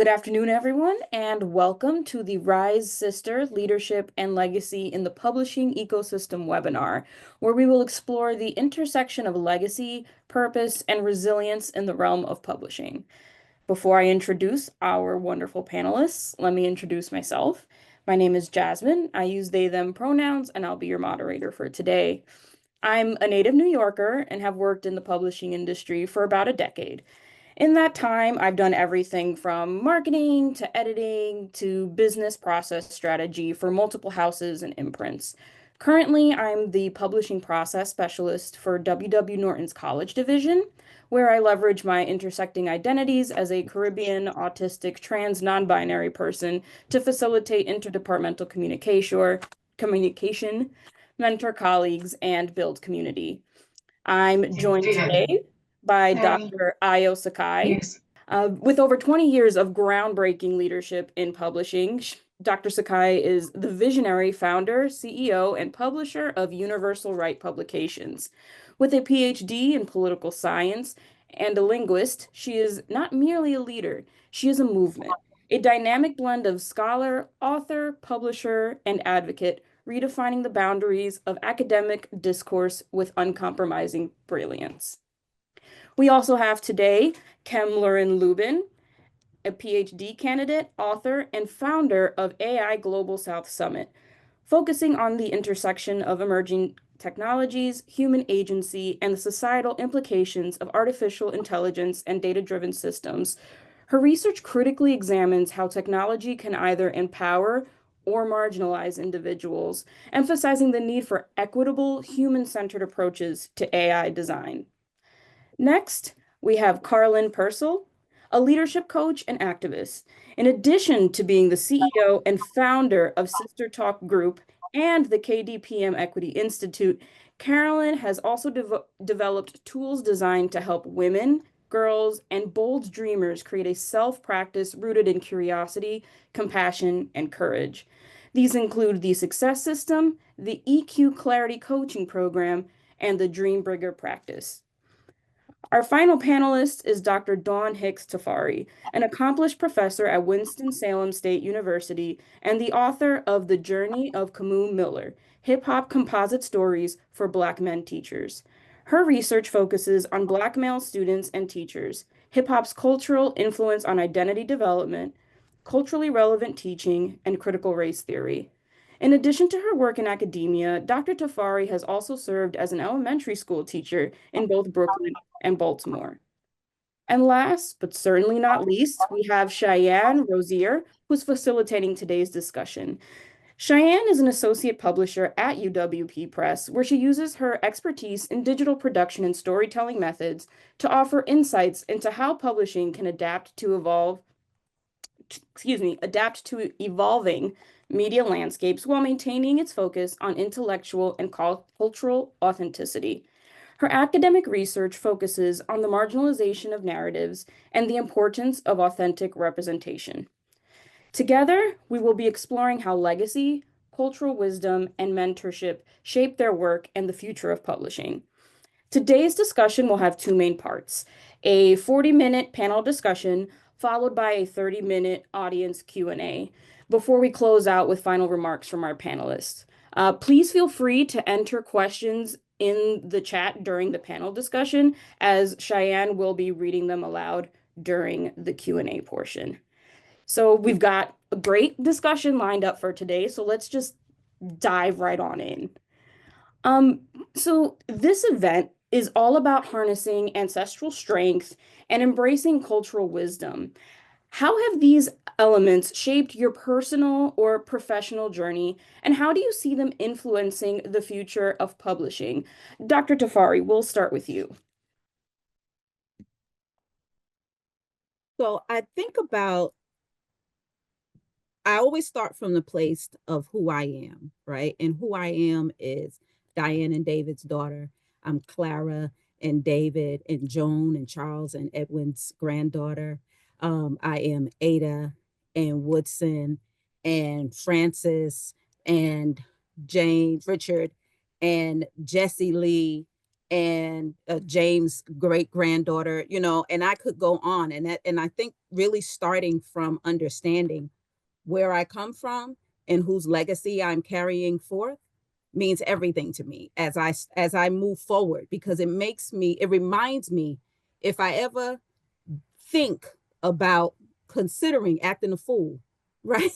Good afternoon, everyone, and welcome to the Rise Sister Leadership and Legacy in the Publishing Ecosystem webinar, where we will explore the intersection of legacy, purpose, and resilience in the realm of publishing. Before I introduce our wonderful panelists, let me introduce myself. My name is Jasmine. I use they, them pronouns, and I'll be your moderator for today. I'm a native New Yorker and have worked in the publishing industry for about a decade. In that time, I've done everything from marketing to editing to business process strategy for multiple houses and imprints. Currently, I'm the publishing process specialist for WW Norton's college division, where I leverage my intersecting identities as a Caribbean, autistic, trans, non-binary person to facilitate interdepartmental communication, mentor colleagues, and build community. I'm joined today by Hey, Dr. Ayo Sekai. yes. With over 20 years of groundbreaking leadership in publishing, Dr. Sekai is the visionary founder, CEO, and publisher of Universal Right Publications. With a PhD in political science and a linguist, she is not merely a leader, she is a movement, a dynamic blend of scholar, author, publisher, and advocate, redefining the boundaries of academic discourse with uncompromising brilliance. We also have today Kem-Laurin Lubin, a PhD candidate, author, and founder of AI Global South Summit, focusing on the intersection of emerging technologies, human agency, and the societal implications of artificial intelligence and data-driven systems. Her research critically examines how technology can either empower or marginalize individuals, emphasizing the need for equitable, human-centered approaches to AI design. Next, we have Karlyn Percil, a leadership coach and activist. In addition to being the CEO and founder of Sister Talk Group and the KDPM Equity Institute, Karlyn has also developed tools designed to help women, girls, and bold dreamers create a self-practice rooted in curiosity, compassion, and courage. These include the Success System, the EQ Clarity Coaching Program, and the Dreambringer Practice. Our final panelist is Dr. Dawn Hicks Tafari, an accomplished professor at Winston-Salem State University and the author of The Journey of Kamu Miller, Hip-Hop Composite Stories for Black Men Teachers. Her research focuses on Black male students and teachers, hip-hop's cultural influence on identity development, culturally relevant teaching, and critical race theory. In addition to her work in academia, Dr. Tafari has also served as an elementary school teacher in both Brooklyn and Baltimore. And last, but certainly not least, we have Cheyanne Rosier, who's facilitating today's discussion. Cheyanne is an associate publisher at UWP Press, where she uses her expertise in digital production and storytelling methods to offer insights into how publishing can adapt to evolving media landscapes while maintaining its focus on intellectual and cultural authenticity. Her academic research focuses on the marginalization of narratives and the importance of authentic representation. Together, we will be exploring how legacy, cultural wisdom, and mentorship shape their work and the future of publishing. Today's discussion will have two main parts, a 40-minute panel discussion followed by a 30-minute audience Q&A before we close out with final remarks from our panelists. Please feel free to enter questions in the chat during the panel discussion, as Cheyanne will be reading them aloud during the Q&A portion. So we've got a great discussion lined up for today, so let's just dive right on in. So this event is all about harnessing ancestral strength and embracing cultural wisdom. How have these elements shaped your personal or professional journey, and how do you see them influencing the future of publishing? Dr. Tafari, we'll start with you. So I always start from the place of who I am, right? And who I am is Diane and David's daughter. I'm Clara and David and Joan and Charles and Edwin's granddaughter. I am Ada and Woodson and Francis and Jane, Richard and Jesse Lee and James' great granddaughter, you know, and I could go on. And I think really starting from understanding where I come from and whose legacy I'm carrying forth means everything to me as I move forward, because it reminds me, if I ever think about considering acting a fool, right?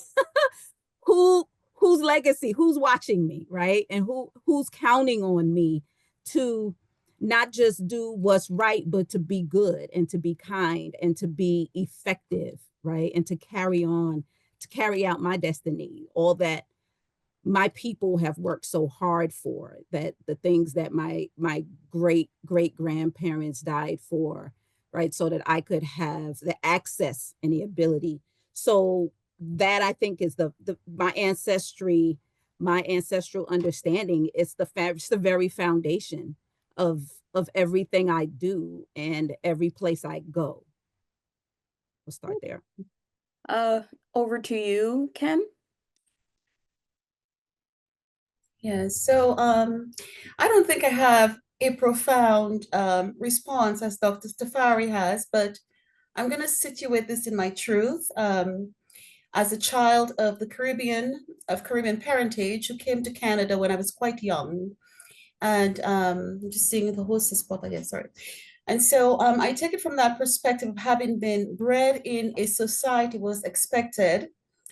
who whose legacy, who's watching me, right? And who's counting on me to not just do what's right, but to be good and to be kind and to be effective, right? And to carry out my destiny, all that my people have worked so hard for, that the things that my great grandparents died for, right? So that I could have the access and the ability. So that, I think, is the my ancestral understanding. It's the very foundation of everything I do and every place I go. We'll start there. Over to you, Kem. Yeah, so I don't think I have a profound response as Dr. Tafari has, but I'm going to situate this in my truth. As a child of Caribbean parentage, who came to Canada when I was quite young, and I'm just seeing the hostess spot again, sorry. And so I take it from that perspective of having been bred in a society was expected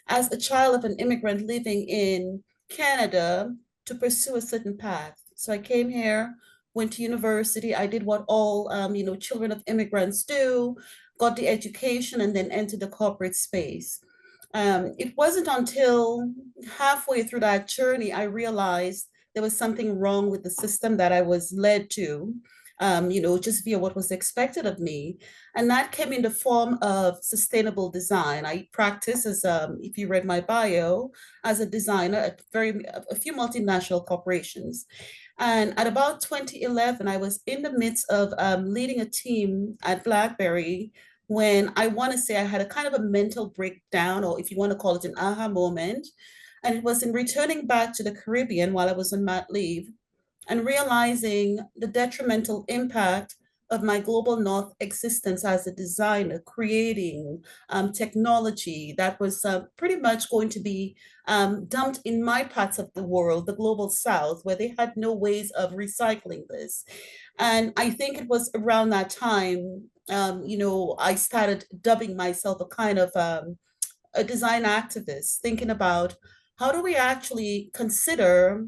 as a child of an immigrant living in Canada to pursue a certain path. So I came here, went to university. I did what all children of immigrants do, got the education, and then entered the corporate space. It wasn't until halfway through that journey I realized there was something wrong with the system that I was led to, just via what was expected of me. And that came in the form of sustainable design. I practice as, if you read my bio, as a designer at a few multinational corporations. And at about 2011, I was in the midst of leading a team at BlackBerry when I want to say I had a kind of a mental breakdown, or if you want to call it an aha moment. And it was in returning back to the Caribbean while I was on mat leave and realizing the detrimental impact of my global North existence as a designer, creating technology that was pretty much going to be dumped in my parts of the world, the global South, where they had no ways of recycling this. And I think it was around that time, I started dubbing myself a kind of a design activist, thinking about how do we actually consider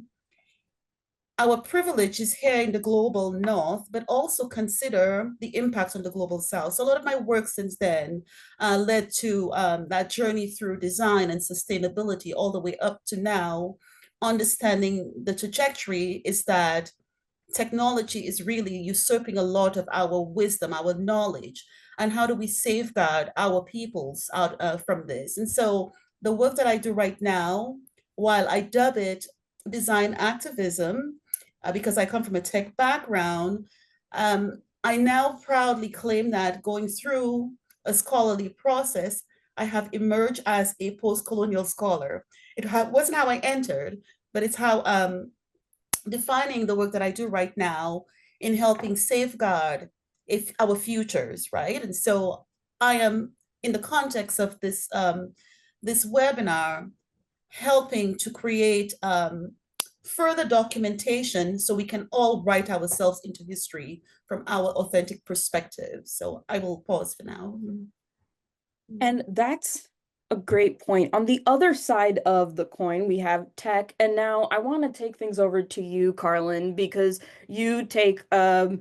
our privileges here in the global North, but also consider the impacts on the global South. So a lot of my work since then led to that journey through design and sustainability all the way up to now. Understanding the trajectory is that technology is really usurping a lot of our wisdom, our knowledge, and how do we safeguard our peoples out from this? And so the work that I do right now, while I dub it design activism, because I come from a tech background, I now proudly claim that going through a scholarly process, I have emerged as a post-colonial scholar. It wasn't how I entered, but it's how defining the work that I do right now in helping safeguard our futures, right? And so I am, in the context of this webinar, helping to create further documentation so we can all write ourselves into history from our authentic perspective. So I will pause for now. And that's a great point. On the other side of the coin, we have tech. And now I want to take things over to you, Karlyn, because you take a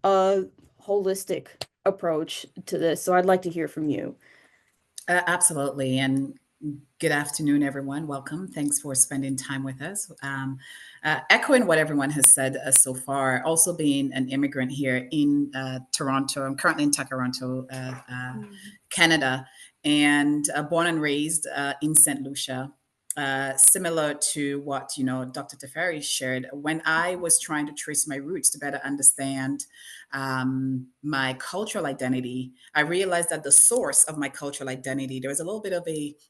holistic approach to this. So I'd like to hear from you. Absolutely. And good afternoon, everyone. Welcome. Thanks for spending time with us. Echoing what everyone has said so far, also being an immigrant here in Toronto. I'm currently in Toronto, Canada, and born and raised in St. Lucia. Similar to what Dr. Tafari shared, when I was trying to trace my roots to better understand my cultural identity, I realized that the source of my cultural identity, there was a little bit of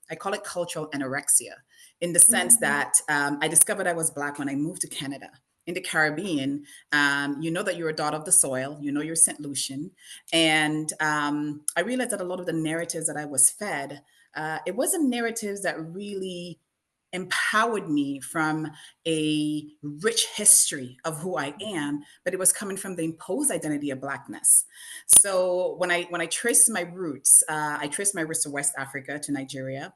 I call it cultural anorexia, in the sense that I discovered I was Black when I moved to Canada. in the Caribbean, you know that you're a daughter of the soil, you know you're St. Lucian. And I realized that a lot of the narratives that I was fed, it wasn't narratives that really empowered me from a rich history of who I am, but it was coming from the imposed identity of Blackness. So when I traced my roots, I traced my roots to West Africa, to Nigeria.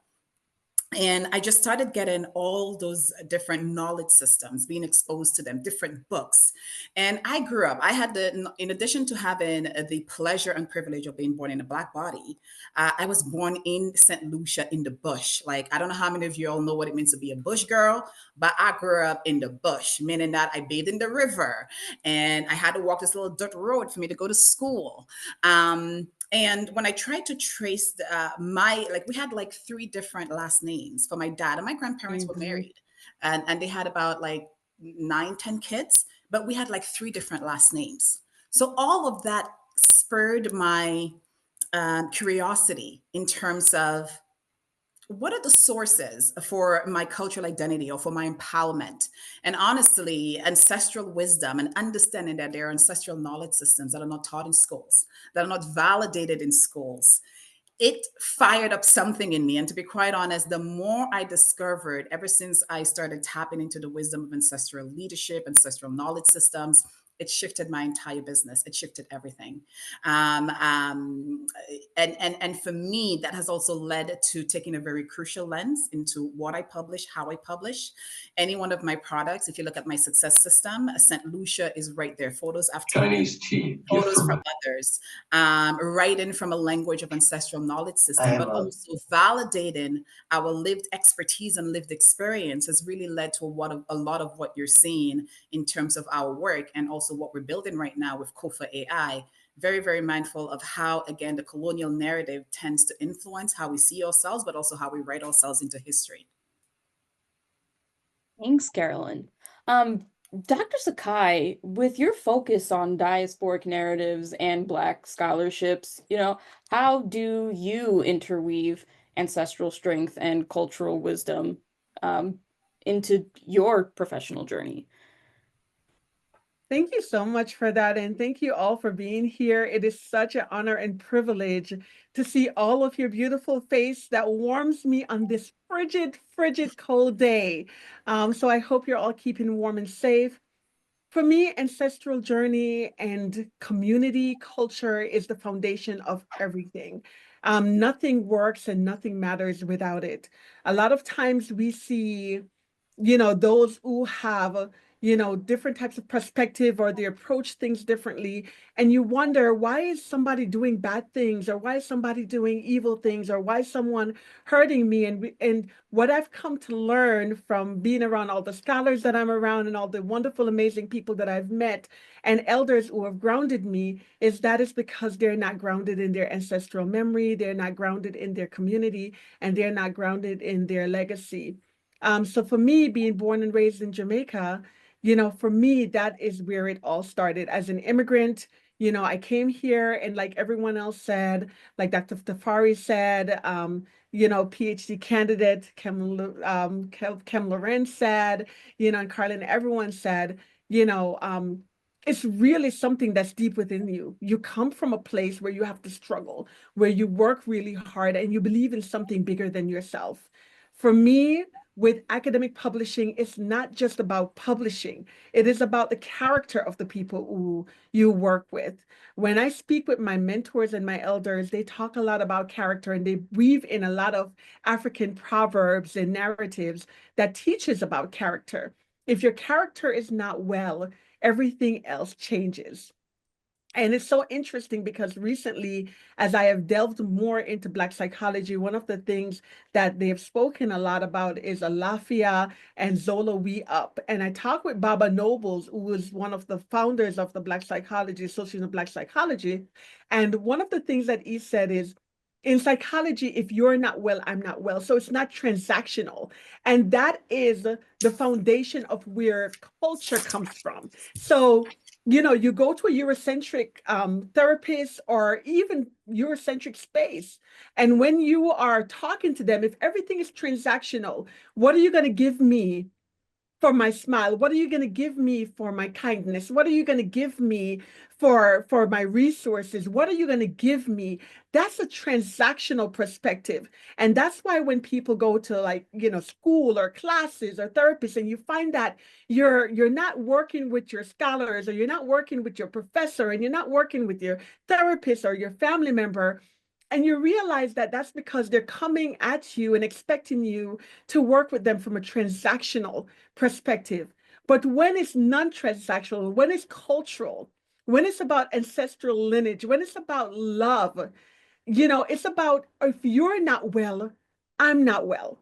And I just started getting all those different knowledge systems, being exposed to them, different books. And I grew up, I had in addition to having the pleasure and privilege of being born in a Black body, I was born in St. Lucia in the bush. Like, I don't know how many of you all know what it means to be a bush girl, but I grew up in the bush, meaning that I bathed in the river and I had to walk this little dirt road for me to go to school. And when I tried to trace we had like 3 different last names for my dad, and my grandparents were married, and they had about like 9, 10 kids, but we had like 3 different last names. So all of that spurred my curiosity in terms of what are the sources for my cultural identity or for my empowerment? And honestly, ancestral wisdom and understanding that there are ancestral knowledge systems that are not taught in schools, that are not validated in schools, it fired up something in me. And to be quite honest, the more I discovered, ever since I started tapping into the wisdom of ancestral leadership, ancestral knowledge systems, it shifted my entire business. It shifted everything. And for me, that has also led to taking a very crucial lens into what I publish, how I publish. Any one of my products, if you look at my success system, St. Lucia is right there. Photos I've taken, Chinese tea. photos from others, writing from a language of ancestral knowledge system, but also validating our lived expertise and lived experience has really led to a lot of what you're seeing in terms of our work, and also what we're building right now with Kofa AI. Very, very mindful of how, again, the colonial narrative tends to influence how we see ourselves, but also how we write ourselves into history. Thanks, Karlyn. Dr. Sekai, with your focus on diasporic narratives and Black scholarships, how do you interweave ancestral strength and cultural wisdom into your professional journey? Thank you so much for that. And thank you all for being here. It is such an honor and privilege to see all of your beautiful face that warms me on this frigid, frigid, cold day. So I hope you're all keeping warm and safe. For me, ancestral journey and community culture is the foundation of everything. Nothing works and nothing matters without it. A lot of times we see those who have, different types of perspective, or they approach things differently. And you wonder, why is somebody doing bad things, or why is somebody doing evil things, or why is someone hurting me? And what I've come to learn from being around all the scholars that I'm around and all the wonderful, amazing people that I've met and elders who have grounded me is that is because they're not grounded in their ancestral memory, they're not grounded in their community, and they're not grounded in their legacy. So for me, being born and raised in Jamaica, for me, that is where it all started. As an immigrant, I came here, and like everyone else said, like Dr. Tafari said, PhD candidate Kem-Laurin said, and Karlyn, everyone said, it's really something that's deep within you. You come from a place where you have to struggle, where you work really hard, and you believe in something bigger than yourself. For me, with academic publishing, it's not just about publishing. It is about the character of the people who you work with. When I speak with my mentors and my elders, they talk a lot about character, and they weave in a lot of African proverbs and narratives that teaches about character. If your character is not well, everything else changes. And it's so interesting because recently, as I have delved more into Black psychology, one of the things that they have spoken a lot about is Alafia and Zola We Up. And I talked with Baba Nobles, who was one of the founders of the Black Psychology, Association of Black Psychology. And one of the things that he said is, in psychology, if you're not well, I'm not well. So it's not transactional. And that is the foundation of where culture comes from. So you go to a Eurocentric therapist or even Eurocentric space. And when you are talking to them, if everything is transactional, what are you going to give me for my smile? What are you going to give me for my kindness? What are you going to give me for my resources? What are you going to give me? That's a transactional perspective. And that's why when people go to, like, school or classes or therapists, and you find that you're not working with your scholars, or you're not working with your professor, and you're not working with your therapist or your family member, and you realize that that's because they're coming at you and expecting you to work with them from a transactional perspective. But when it's non-transactional, when it's cultural, when it's about ancestral lineage, when it's about love, it's about, if you're not well, I'm not well.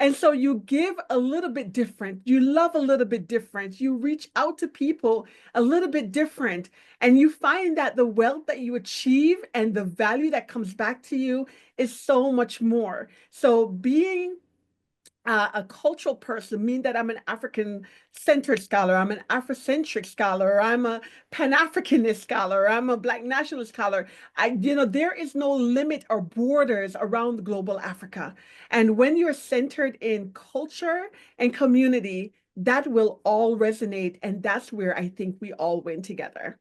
And so you give a little bit different, you love a little bit different, you reach out to people a little bit different, and you find that the wealth that you achieve and the value that comes back to you is so much more. So being a cultural person mean that I'm an African-centered scholar, I'm an Afrocentric scholar, I'm a Pan-Africanist scholar, I'm a Black nationalist scholar. There is no limit or borders around global Africa. And when you're centered in culture and community, that will all resonate. And that's where I think we all win together.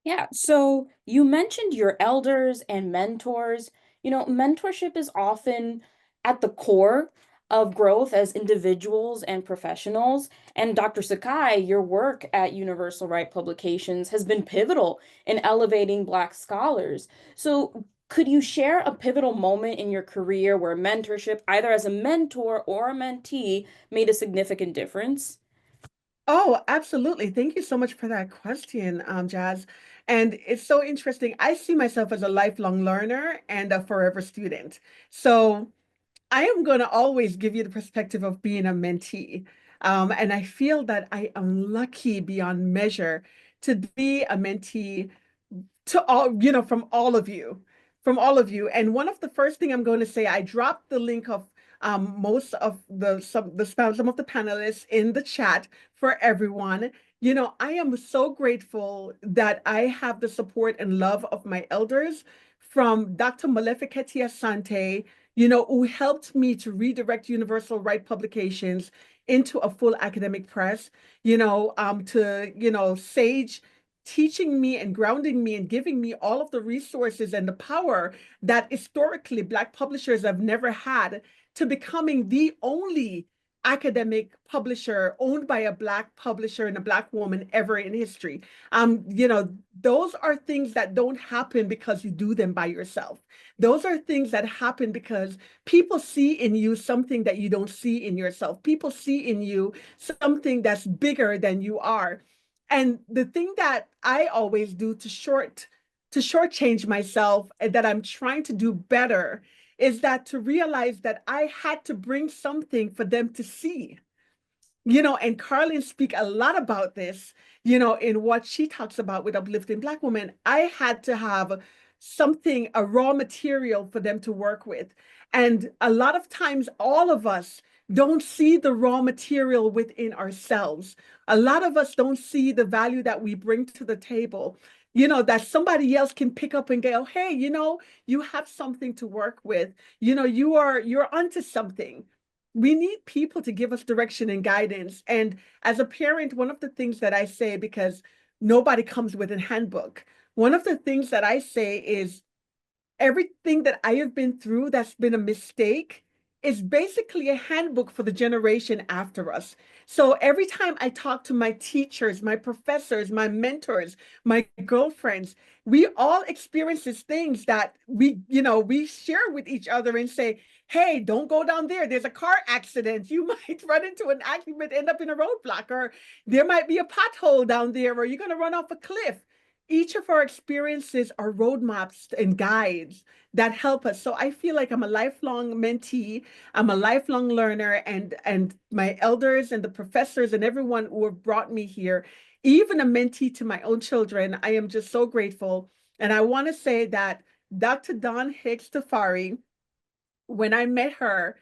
Yeah, so you mentioned your elders and mentors. Mentorship is often at the core of growth as individuals and professionals. And Dr. Sekai, your work at Universal Right Publications has been pivotal in elevating Black scholars. So could you share a pivotal moment in your career where mentorship, either as a mentor or a mentee, made a significant difference? Oh, absolutely. Thank you so much for that question, Jazz. And it's so interesting. I see myself as a lifelong learner and a forever student. So I am going to always give you the perspective of being a mentee. And I feel that I am lucky beyond measure to be a mentee to all, from all of you. And one of the first thing I'm going to say, I dropped the link of most of some of the panelists in the chat for everyone. I am so grateful that I have the support and love of my elders, from Dr. Malefiketi Asante, who helped me to redirect Universal Right Publications into a full academic press, to Sage, teaching me and grounding me and giving me all of the resources and the power that historically Black publishers have never had, to becoming the only academic publisher owned by a Black publisher and a Black woman ever in history. Those are things that don't happen because you do them by yourself. Those are things that happen because people see in you something that you don't see in yourself. People see in you something that's bigger than you are. And the thing that I always do to shortchange myself, and that I'm trying to do better, is that to realize that I had to bring something for them to see. And Karlyn speak a lot about this, in what she talks about with uplifting Black women. I had to have something, a raw material for them to work with. And a lot of times, all of us don't see the raw material within ourselves. A lot of us don't see the value that we bring to the table, that somebody else can pick up and go, hey, you have something to work with. You're onto something. We need people to give us direction and guidance. And as a parent, one of the things that I say, because nobody comes with a handbook, one of the things that I say is, everything that I have been through that's been a mistake is basically a handbook for the generation after us. So every time I talk to my teachers, my professors, my mentors, my girlfriends, we all experience these things that we share with each other and say, hey, don't go down there. There's a car accident. You might run into an accident, end up in a roadblock, or there might be a pothole down there, or you're going to run off a cliff. Each of our experiences are roadmaps and guides that help us. So I feel like I'm a lifelong mentee, I'm a lifelong learner, and my elders and the professors and everyone who have brought me here, even a mentee to my own children, I am just so grateful. And I want to say that Dr. Dawn Hicks Tafari, when I met her,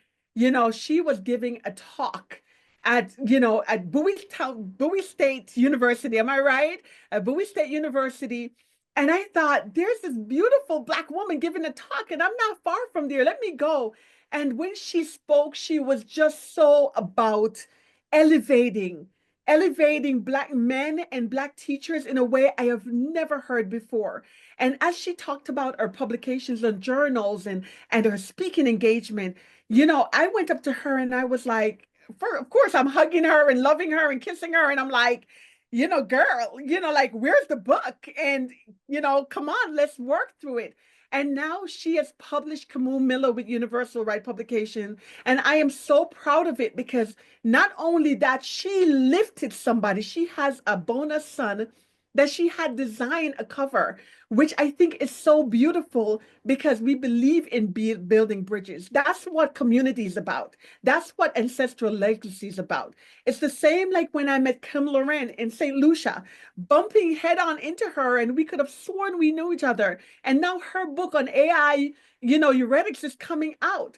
she was giving a talk at Bowie State University. Am I right? At Bowie State University. And I thought, there's this beautiful Black woman giving a talk, and I'm not far from there. Let me go. And when she spoke, she was just so about elevating Black men and Black teachers in a way I have never heard before. And as she talked about her publications and journals and her speaking engagement, I went up to her and I was like, of course, I'm hugging her and loving her and kissing her. And I'm like, girl, like, where's the book? And, come on, let's work through it. And now she has published Kamu Miller with Universal Right Publication. And I am so proud of it because not only that, she lifted somebody, she has a bonus son that she had designed a cover, which I think is so beautiful because we believe in building bridges. That's what community is about. That's what ancestral legacy is about. It's the same like when I met Kem-Laurin in St. Lucia, bumping head on into her, and we could have sworn we knew each other. And now her book on AI, Euretics is coming out.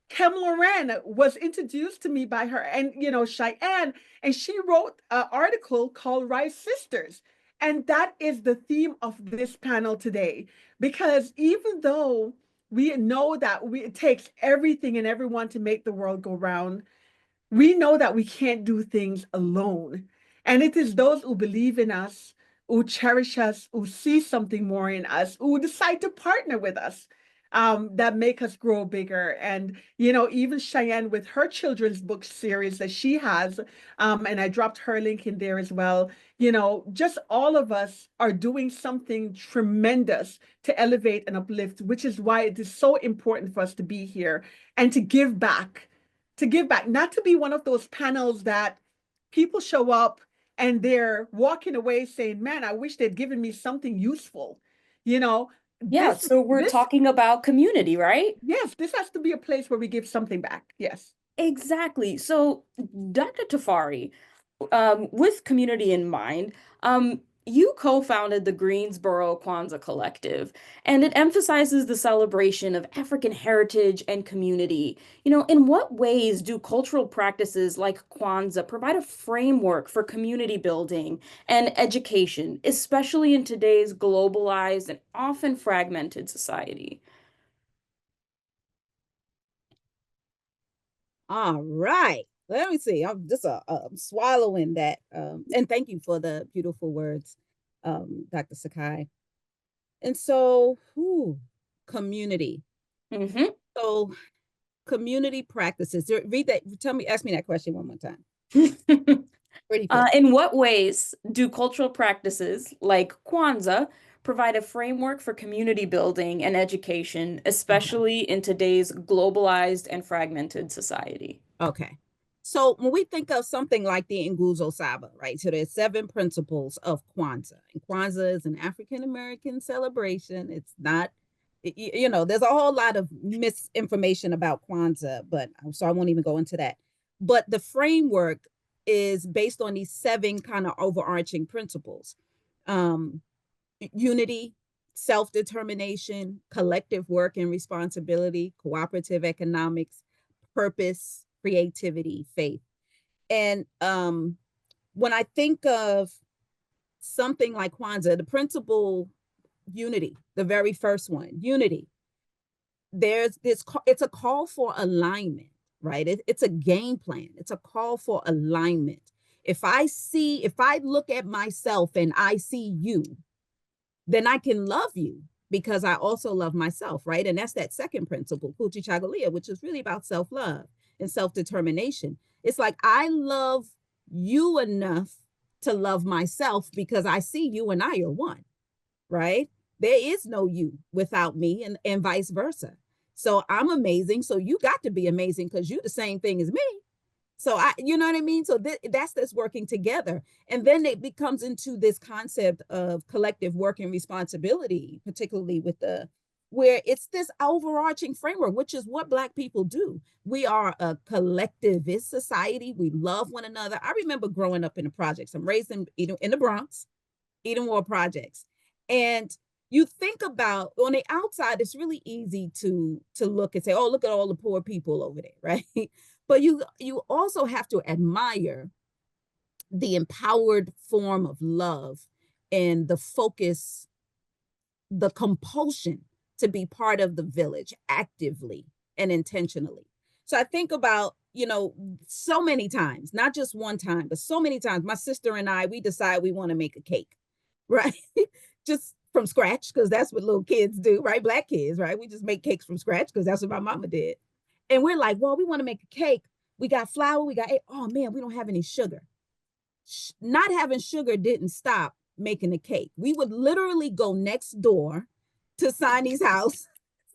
Kem-Laurin was introduced to me by her and, Cheyanne, and she wrote an article called Rice Sisters. And that is the theme of this panel today, because even though we know that it takes everything and everyone to make the world go round, we know that we can't do things alone. And it is those who believe in us, who cherish us, who see something more in us, who decide to partner with us, that make us grow bigger. And, even Cheyanne with her children's book series that she has, and I dropped her link in there as well, just all of us are doing something tremendous to elevate and uplift, which is why it is so important for us to be here and to give back, not to be one of those panels that people show up and they're walking away saying, man, I wish they'd given me something useful. Yeah, so we're talking about community, right? Yes, this has to be a place where we give something back. Yes. Exactly. So, Dr. Tafari, with community in mind, you co-founded the Greensboro Kwanzaa Collective, and it emphasizes the celebration of African heritage and community. In what ways do cultural practices like Kwanzaa provide a framework for community building and education, especially in today's globalized and often fragmented society? All right. Let me see. I'm just swallowing that. And thank you for the beautiful words, Dr. Sekai. And so, community. Mm-hmm. So, community practices. Read that. Ask me that question one more time. In what ways do cultural practices like Kwanzaa provide a framework for community building and education, especially in today's globalized and fragmented society? Okay. So when we think of something like the Nguzo Saba, right? So there's 7 principles of Kwanzaa. And Kwanzaa is an African-American celebration. It's not, there's a whole lot of misinformation about Kwanzaa, but so I won't even go into that. But the framework is based on these 7 kind of overarching principles. Unity, self-determination, collective work and responsibility, cooperative economics, purpose, creativity, faith. And when I think of something like Kwanzaa, the principle unity, the very first one, unity, there's this, it's a call for alignment, right? It's a game plan. It's a call for alignment. If I look at myself and I see you, then I can love you because I also love myself, right? And that's that second principle, Kuchi Chagalia, which is really about self-love and self-determination. It's like, I love you enough to love myself because I see you and I are one, right? There is no you without me, and vice versa. So I'm amazing. So you got to be amazing because you're the same thing as me. So you know what I mean? So that's this working together. And then it becomes into this concept of collective work and responsibility, particularly where it's this overarching framework, which is what Black people do. We are a collectivist society. We love one another. I remember growing up in the projects. I'm raised in the Bronx, Eden Ward projects. And you think about, on the outside, it's really easy to look and say, oh, look at all the poor people over there, right? But you also have to admire the empowered form of love and the focus, the compulsion to be part of the village actively and intentionally. So I think about you know, so many times, not just one time, but so many times, my sister and I, we decide we want to make a cake, right? Just from scratch, because that's what little kids do, right? Black kids, right? We just make cakes from scratch because that's what my mama did. And we're like, well, we want to make a cake. We got flour, we got egg. Oh man, we don't have any sugar. Not having sugar didn't stop making the cake. We would literally go next door to Sonny's house,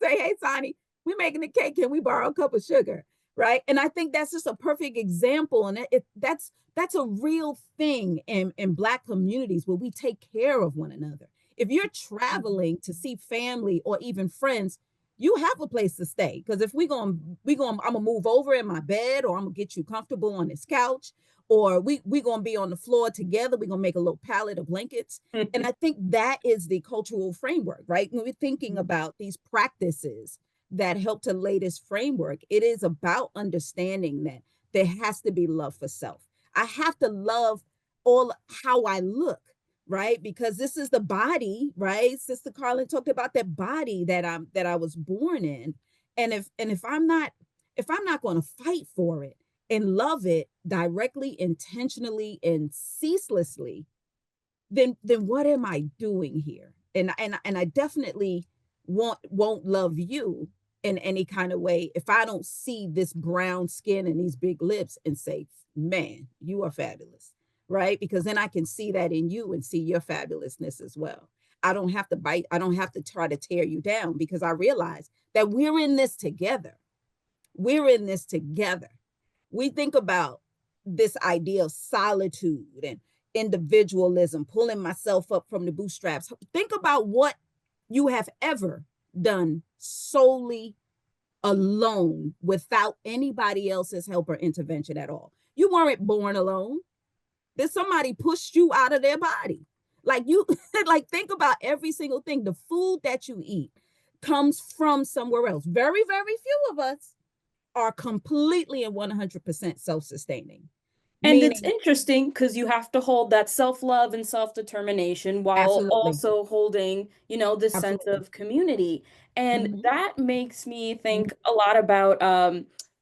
say, hey, Sonny, we're making a cake. Can we borrow a cup of sugar? Right. And I think that's just a perfect example. And that's a real thing in Black communities where we take care of one another. If you're traveling to see family or even friends, you have a place to stay. Because if I'm gonna move over in my bed, or I'm gonna get you comfortable on this couch, or we gonna be on the floor together. We're gonna make a little pallet of blankets. And I think that is the cultural framework, right? When we're thinking about these practices that help to lay this framework, it is about understanding that there has to be love for self. I have to love all how I look, right? Because this is the body, right? Sister Karlyn talked about that body that I was born in. And if I'm not going to fight for it and love it directly, intentionally, and ceaselessly, then what am I doing here? And I definitely won't love you in any kind of way if I don't see this brown skin and these big lips and say, man, you are fabulous, right? Because then I can see that in you and see your fabulousness as well. I don't have to bite. I don't have to try to tear you down, because I realize that we're in this together. We're in this together. We think about this idea of solitude and individualism, pulling myself up from the bootstraps. Think about what you have ever done solely alone without anybody else's help or intervention at all. You weren't born alone. There's somebody pushed you out of their body. Like you, like think about every single thing. The food that you eat comes from somewhere else. Very, very few of us are completely and 100% self-sustaining. And it's interesting because you have to hold that self-love and self-determination while Absolutely. also holding, this sense Absolutely. of community. And Mhm. that makes me think a lot about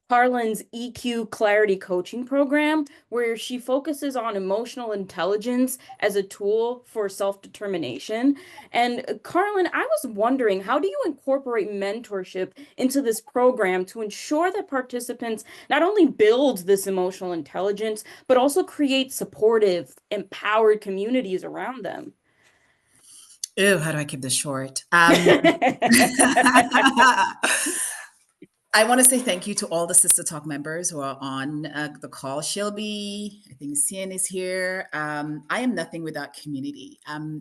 Karlyn's EQ Clarity Coaching Program, where she focuses on emotional intelligence as a tool for self-determination. And Karlyn, I was wondering, how do you incorporate mentorship into this program to ensure that participants not only build this emotional intelligence, but also create supportive, empowered communities around them? Ew, how do I keep this short? I want to say thank you to all the Sister Talk members who are on the call. Shelby, I think Cian is here. I am nothing without community.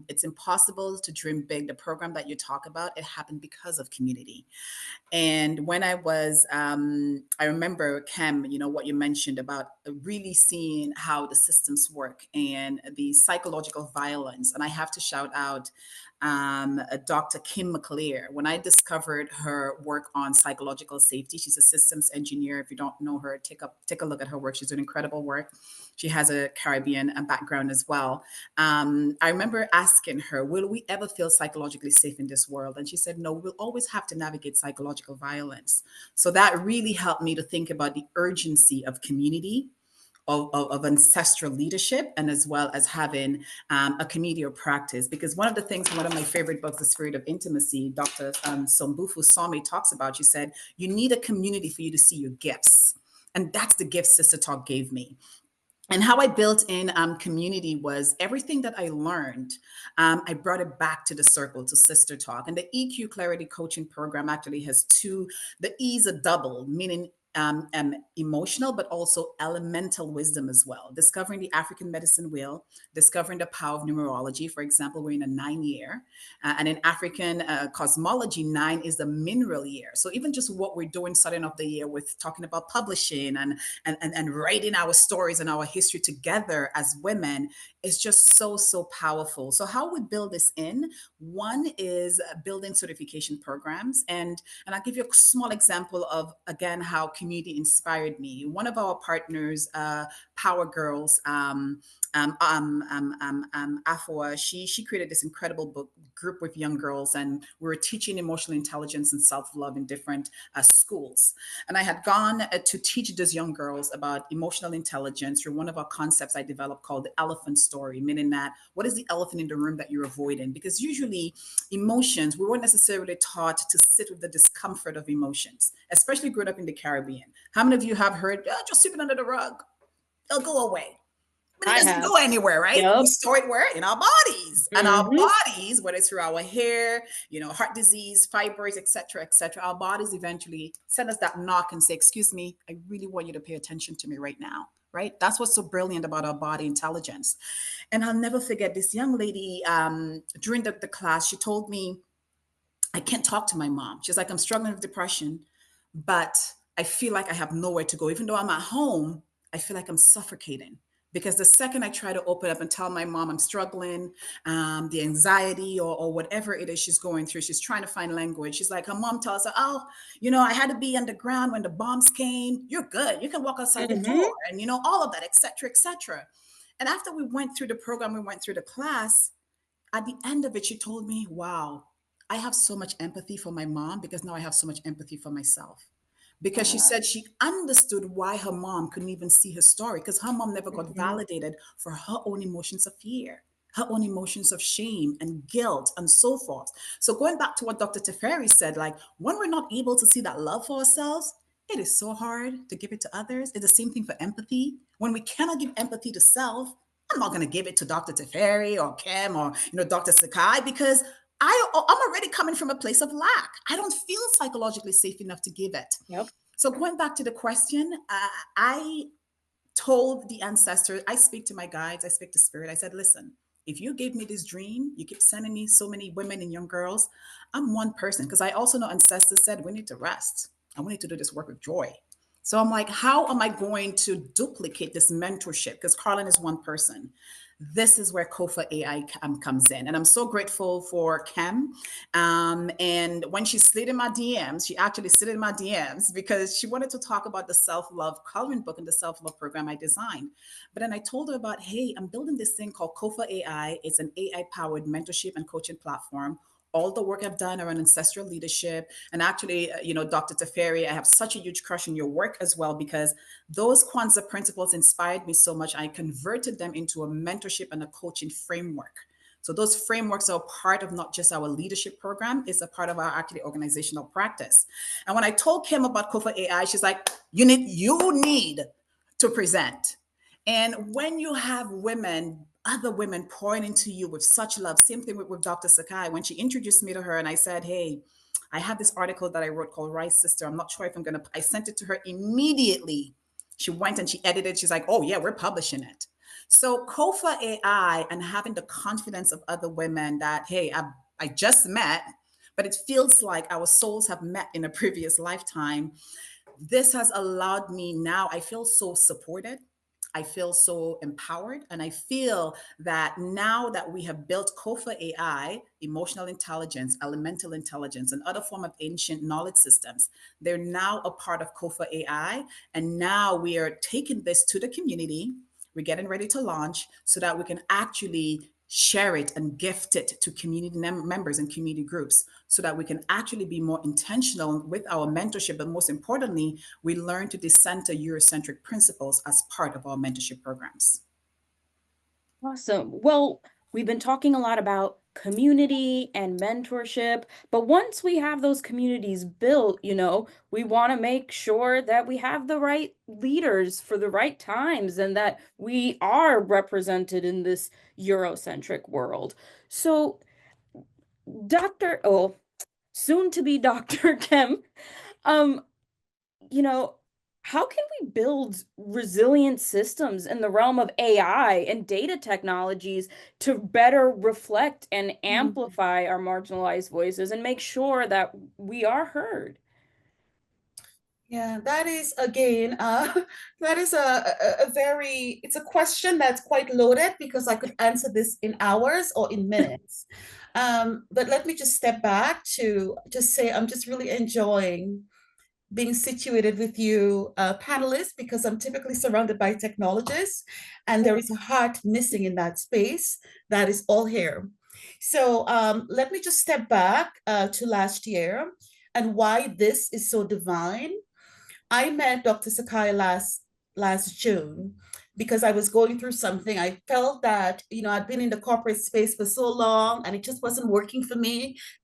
It's impossible to dream big. The program that you talk about, it happened because of community. And when I was, I remember, Kem, what you mentioned about really seeing how the systems work and the psychological violence. And I have to shout out Dr. Kim McClear. When I discovered her work on psychological safety, she's a systems engineer. If you don't know her, take a look at her work. She's doing incredible work. She has a Caribbean background as well. I remember asking her, will we ever feel psychologically safe in this world? And she said, no, we'll always have to navigate psychological violence. So that really helped me to think about the urgency of community, of ancestral leadership, and as well as having a community or practice. Because one of the things in one of my favorite books, The Spirit of Intimacy, Dr. Sombufu Some talks about, she said, you need a community for you to see your gifts. And that's the gift Sister Talk gave me. And how I built in community was everything that I learned, I brought it back to the circle, to Sister Talk. And the EQ Clarity Coaching Program actually has two. The E is a double, meaning emotional, but also elemental wisdom as well. Discovering the African medicine wheel, discovering the power of numerology. For example, we're in a 9-year. And in African cosmology, 9 is the mineral year. So even just what we're doing starting off the year with talking about publishing and writing our stories and our history together as women is just so, so powerful. So how we build this in, one is building certification programs. And I'll give you a small example of, again, how community inspired me. One of our partners, Power Girls, Afua, she created this incredible book group with young girls, and we were teaching emotional intelligence and self-love in different schools. And I had gone to teach those young girls about emotional intelligence through one of our concepts I developed called the elephant story, meaning that what is the elephant in the room that you're avoiding? Because usually emotions, we weren't necessarily taught to sit with the discomfort of emotions, especially growing up in the Caribbean. How many of you have heard, oh, just sweep it under the rug, it'll go away? But it doesn't go anywhere, right? Yep. We store it where? In our bodies. And our bodies, whether it's through our hair, heart disease, fibroids, et cetera, our bodies eventually send us that knock and say, excuse me, I really want you to pay attention to me right now, right? That's what's so brilliant about our body intelligence. And I'll never forget this young lady during the class, she told me, I can't talk to my mom. She's like, I'm struggling with depression, but I feel like I have nowhere to go. Even though I'm at home, I feel like I'm suffocating. Because the second I try to open up and tell my mom I'm struggling, the anxiety or whatever it is she's going through, she's trying to find language. She's like, her mom tells her, oh, I had to be underground when the bombs came. You're good. You can walk outside the door and, all of that, et cetera, et cetera. And after we went through the program, we went through the class, at the end of it, she told me, wow, I have so much empathy for my mom because now I have so much empathy for myself. Because she said she understood why her mom couldn't even see her story, because her mom never got validated for her own emotions of fear, her own emotions of shame and guilt and so forth. So going back to what Dr. Tafari said, like when we're not able to see that love for ourselves, it is so hard to give it to others. It's the same thing for empathy. When we cannot give empathy to self, I'm not going to give it to Dr. Tafari or Kem or Dr. Sekai, because I'm already coming from a place of lack. I don't feel psychologically safe enough to give it. Yep. So going back to the question, I told the ancestors, I speak to my guides, I speak to spirit. I said, listen, if you gave me this dream, you keep sending me so many women and young girls, I'm one person. Because I also know ancestors said, we need to rest and we need to do this work with joy. So I'm like, how am I going to duplicate this mentorship? Because Karlyn is one person. This is where Kofa AI comes in. And I'm so grateful for Kem. And when she slid in my DMs, she actually slid in my DMs because she wanted to talk about the self-love coloring book and the self-love program I designed. But then I told her about, hey, I'm building this thing called Kofa AI. It's an AI-powered mentorship and coaching platform. All the work I've done around ancestral leadership. And actually, Dr. Tafari, I have such a huge crush on your work as well, because those Kwanzaa principles inspired me so much. I converted them into a mentorship and a coaching framework. So those frameworks are part of not just our leadership program, it's a part of our actually organizational practice. And when I told Kim about Kofa AI, she's like, you need to present. And when you have other women pouring into you with such love, same thing with Dr. Sekai, when she introduced me to her and I said, hey, I have this article that I wrote called Rise Sister. I'm not sure if I sent it to her immediately. She went and she edited. She's like, oh yeah, we're publishing it. So Kofa AI and having the confidence of other women that, hey, I just met, but it feels like our souls have met in a previous lifetime. This has allowed me now, I feel so supported. I feel so empowered. And I feel that now that we have built Kofa AI, emotional intelligence, elemental intelligence, and other form of ancient knowledge systems, they're now a part of Kofa AI. And now we are taking this to the community. We're getting ready to launch so that we can actually share it and gift it to community members and community groups so that we can actually be more intentional with our mentorship. But most importantly, we learn to decenter Eurocentric principles as part of our mentorship programs. Awesome. Well, we've been talking a lot about community and mentorship, but once we have those communities built, we want to make sure that we have the right leaders for the right times and that we are represented in this Eurocentric world. So, soon to be Dr. Kem, how can we build resilient systems in the realm of AI and data technologies to better reflect and amplify our marginalized voices and make sure that we are heard? Yeah, that is again, that is it's a question that's quite loaded because I could answer this in hours or in minutes. But let me just step back to just say I'm just really enjoying being situated with you panelists, because I'm typically surrounded by technologists, and there is a heart missing in that space that is all here. So let me just step back to last year and why this is so divine. I met Dr. Sekai last June because I was going through something. I felt that, I'd been in the corporate space for so long and it just wasn't working for me.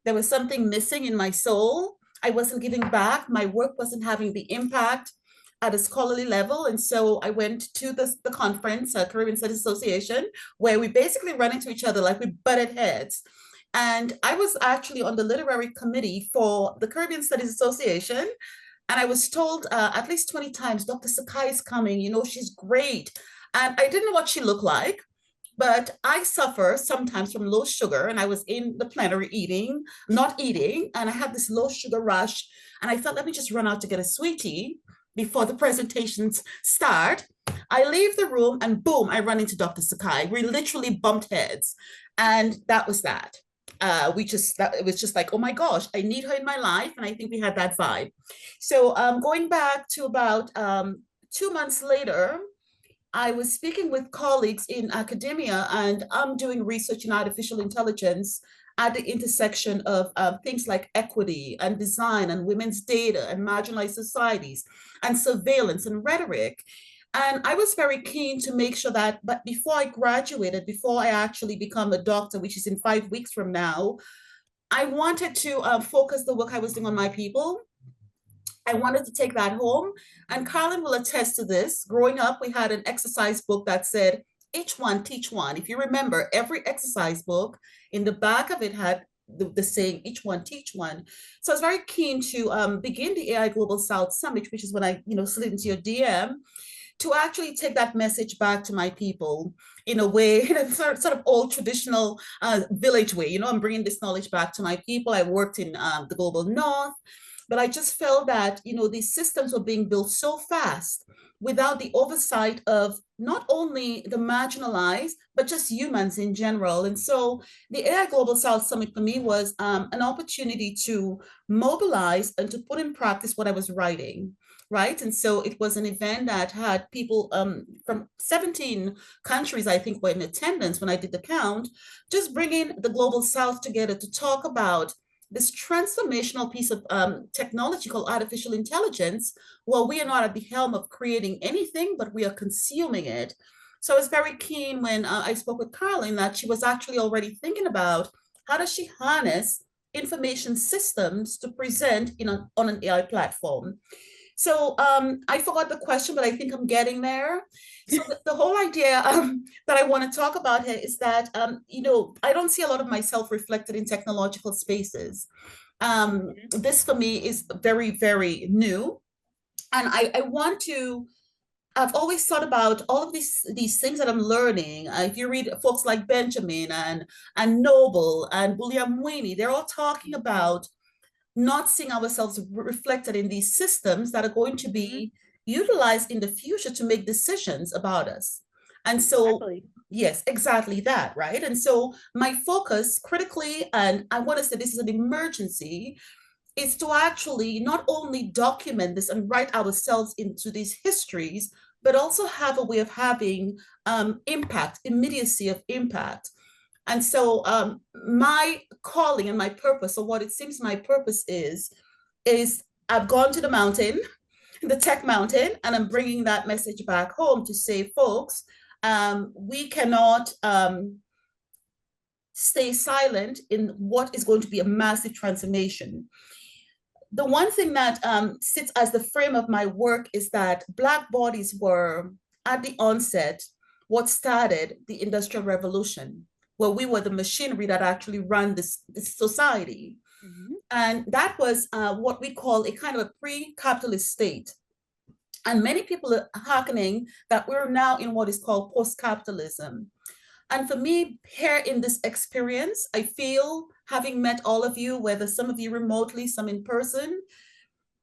There was something missing in my soul. I wasn't giving back. My work wasn't having the impact at a scholarly level. And so I went to the conference, Caribbean Studies Association, where we basically ran into each other like we butted heads. And I was actually on the literary committee for the Caribbean Studies Association. And I was told at least 20 times, Dr. Sekai is coming, she's great. And I didn't know what she looked like, but I suffer sometimes from low sugar. And I was in the plenary not eating, and I had this low sugar rush. And I thought, let me just run out to get a sweetie before the presentations start. I leave the room and boom, I run into Dr. Sekai. We literally bumped heads. And that was that. It was just like, oh my gosh, I need her in my life. And I think we had that vibe. So going back to about 2 months later, I was speaking with colleagues in academia, and I'm doing research in artificial intelligence at the intersection of things like equity and design and women's data and marginalized societies and surveillance and rhetoric. And I was very keen to make sure that, but before I graduated, before I actually become a doctor, which is in 5 weeks from now, I wanted to focus the work I was doing on my people. I wanted to take that home. And Karlyn will attest to this. Growing up, we had an exercise book that said, each one, teach one. If you remember, every exercise book, in the back of it had the saying, each one, teach one. So I was very keen to begin the AI Global South Summit, which is when I slid into your DM, to actually take that message back to my people in a way, in a sort of old traditional village way. I'm bringing this knowledge back to my people. I worked in the global north, but I just felt that, these systems were being built so fast without the oversight of not only the marginalized, but just humans in general. And so the AI Global South Summit for me was an opportunity to mobilize and to put in practice what I was writing. Right. And so it was an event that had people from 17 countries, I think, were in attendance when I did the count, just bringing the Global South together to talk about this transformational piece of technology called artificial intelligence, where we are not at the helm of creating anything, but we are consuming it. So I was very keen when I spoke with Karlyn that she was actually already thinking about how does she harness information systems to present on an AI platform. So I forgot the question, but I think I'm getting there. So the whole idea that I want to talk about here is that, I don't see a lot of myself reflected in technological spaces. This for me is very, very new. And I've always thought about all of these things that I'm learning. If you read folks like Benjamin and Noble and William Wayne, they're all talking about not seeing ourselves reflected in these systems that are going to be utilized in the future to make decisions about us. And so, exactly. Yes, exactly that, right? And so my focus critically, and I want to say this is an emergency, is to actually not only document this and write ourselves into these histories, but also have a way of having impact, immediacy of impact. And so my calling and my purpose, or what it seems my purpose is I've gone to the mountain, the tech mountain, and I'm bringing that message back home to say, folks, we cannot stay silent in what is going to be a massive transformation. The one thing that sits as the frame of my work is that Black bodies were, at the onset, what started the Industrial Revolution, where we were the machinery that actually ran this society. Mm-hmm. And that was what we call a kind of a pre-capitalist state. And many people are hearkening that we're now in what is called post-capitalism. And for me, here in this experience, I feel, having met all of you, whether some of you remotely, some in person,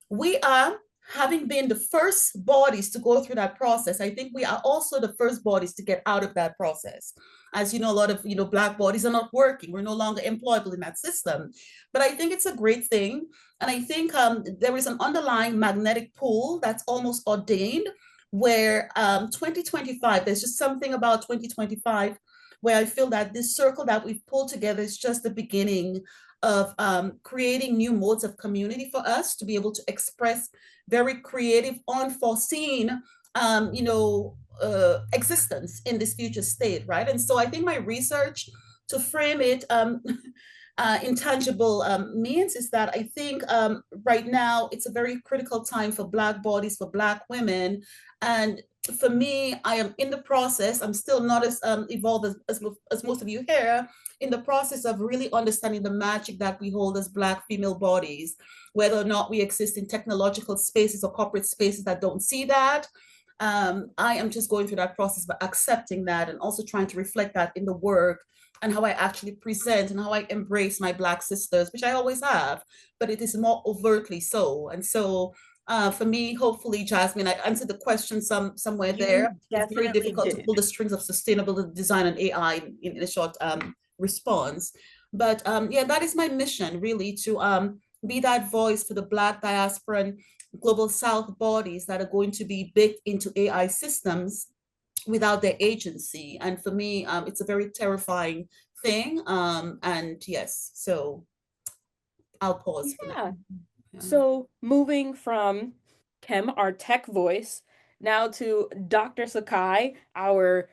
we are having been the first bodies to go through that process, I think we are also the first bodies to get out of that process. As you know, a lot of Black bodies are not working. We're no longer employable in that system. But I think it's a great thing. And I think there is an underlying magnetic pull that's almost ordained where 2025, there's just something about 2025 where I feel that this circle that we've pulled together is just the beginning of creating new modes of community for us to be able to express very creative, unforeseen, existence in this future state, right? And so I think my research to frame it intangible means is that I think right now it's a very critical time for Black bodies, for Black women. And for me, I am in the process, I'm still not as evolved as most of you here, in the process of really understanding the magic that we hold as Black female bodies, whether or not we exist in technological spaces or corporate spaces that don't see that. I am just going through that process, but accepting that and also trying to reflect that in the work and how I actually present and how I embrace my Black sisters, which I always have, but it is more overtly so. And so for me, hopefully, Jasmine, I answered the question somewhere there. It's very difficult to pull the strings of sustainable design and AI in a short response. But yeah, that is my mission, really, to be that voice for the Black diaspora and global South bodies that are going to be baked into AI systems without their agency. And for me, it's a very terrifying thing. And yes, so I'll pause for that. Yeah. So moving from Kem, our tech voice, now to Dr. Sekai, our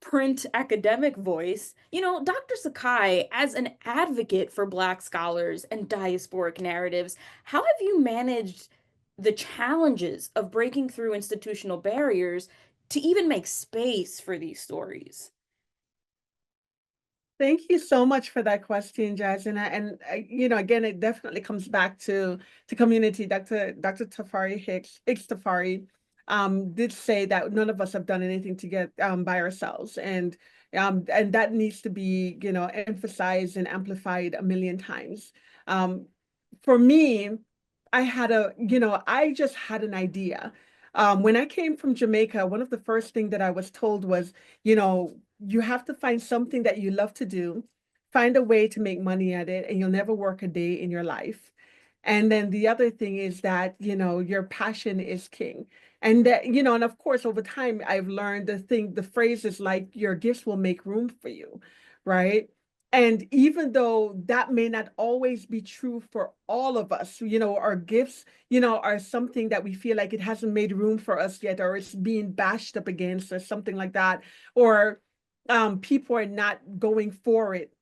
print academic voice. Dr. Sekai, as an advocate for Black scholars and diasporic narratives, how have you managed the challenges of breaking through institutional barriers to even make space for these stories? Thank you so much for that question, Jasmine. And again, it definitely comes back to community. Dr. Tafari Hicks Tafari did say that none of us have done anything to get by ourselves, and that needs to be emphasized and amplified a million times. For me, I just had an idea. When I came from Jamaica, one of the first things that I was told was, you have to find something that you love to do, find a way to make money at it, and you'll never work a day in your life. And then the other thing is that, your passion is king. And that, and of course, over time, I've learned the phrase is like, your gifts will make room for you, right? And even though that may not always be true for all of us, our gifts, are something that we feel like it hasn't made room for us yet, or it's being bashed up against, or something like that, or people are not going for it.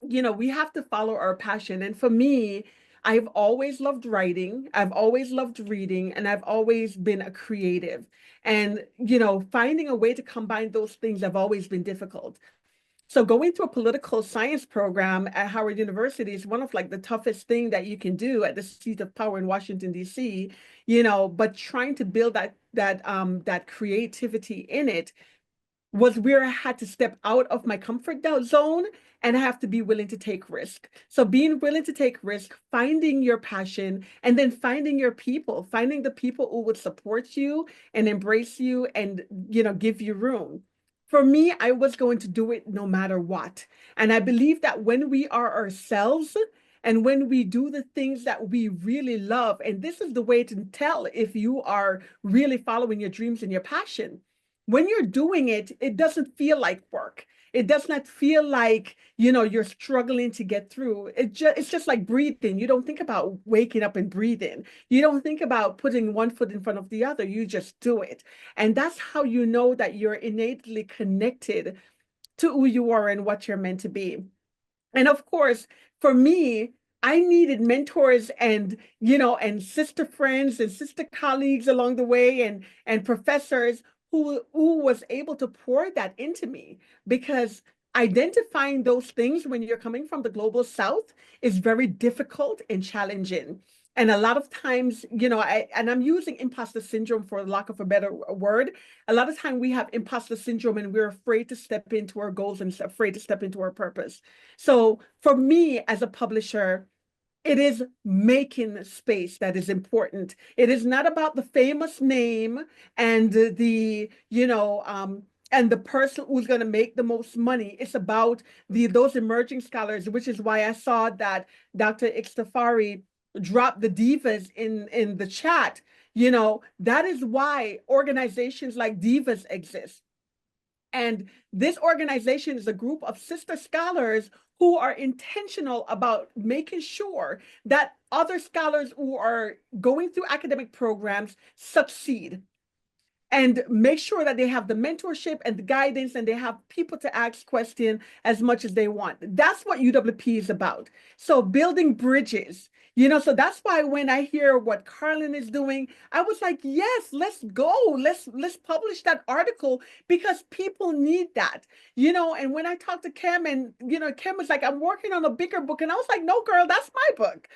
We have to follow our passion. And for me, I've always loved writing, I've always loved reading, and I've always been a creative. And, finding a way to combine those things have always been difficult. So going to a political science program at Howard University is one of the toughest thing that you can do at the seat of power in Washington, D.C., but trying to build that creativity in it was where I had to step out of my comfort zone, and I have to be willing to take risk. So being willing to take risk, finding your passion, and then finding your people, finding the people who would support you and embrace you and, give you room. For me, I was going to do it no matter what. And I believe that when we are ourselves and when we do the things that we really love, and this is the way to tell if you are really following your dreams and your passion. When you're doing it, it doesn't feel like work. It does not feel like, you're struggling to get through. It's just like breathing. You don't think about waking up and breathing. You don't think about putting one foot in front of the other. You just do it. And that's how you know that you're innately connected to who you are and what you're meant to be. And of course, for me, I needed mentors and, and sister friends and sister colleagues along the way, and professors who was able to pour that into me, because identifying those things when you're coming from the global South is very difficult and challenging. And a lot of times, I'm using imposter syndrome for lack of a better word. A lot of time we have imposter syndrome and we're afraid to step into our goals and afraid to step into our purpose. So for me as a publisher, It is making space that is important. It is not about the famous name and and the person who's going to make the most money. It's about those emerging scholars, which is why I saw that Dr. Tafari dropped the divas in the chat. That is why organizations like divas exist. And this organization is a group of sister scholars who are intentional about making sure that other scholars who are going through academic programs succeed, and make sure that they have the mentorship and the guidance, and they have people to ask questions as much as they want. That's what UWP is about. So building bridges, so that's why when I hear what Karlyn is doing, I was like, yes, let's go. Let's publish that article, because people need that. And when I talked to Kem, and Kem was like, I'm working on a bigger book. And I was like, no, girl, that's my book.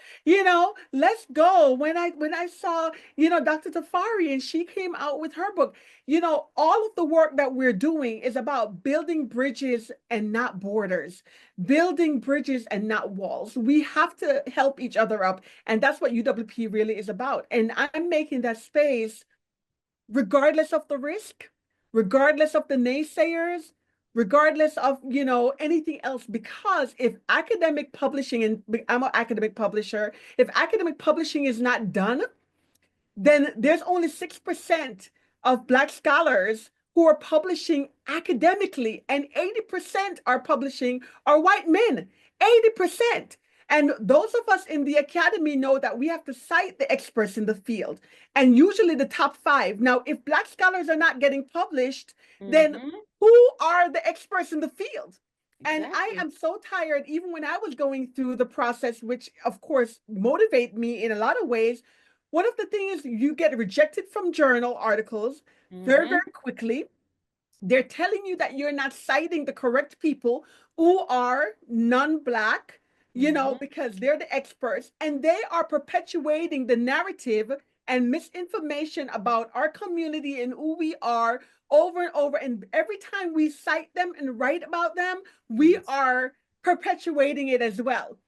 Let's go. When I saw, Dr. Tafari, and she came out with her book, all of the work that we're doing is about building bridges and not borders, building bridges and not walls. We have to help each other up. And that's what UWP really is about. And I'm making that space regardless of the risk, regardless of the naysayers, regardless of, anything else. Because if academic publishing, and I'm an academic publisher, if academic publishing is not done, then there's only 6% of Black scholars who are publishing academically, and 80% are publishing are white men. 80%. And those of us in the academy know that we have to cite the experts in the field, and usually the top 5. Now, if Black scholars are not getting published, then who are the experts in the field? And I am so tired, even when I was going through the process, which of course motivate me in a lot of ways. One of the things is you get rejected from journal articles very, very quickly. They're telling you that you're not citing the correct people who are non-Black, because they're the experts, and they are perpetuating the narrative and misinformation about our community and who we are over and over. And every time we cite them and write about them, we are perpetuating it as well.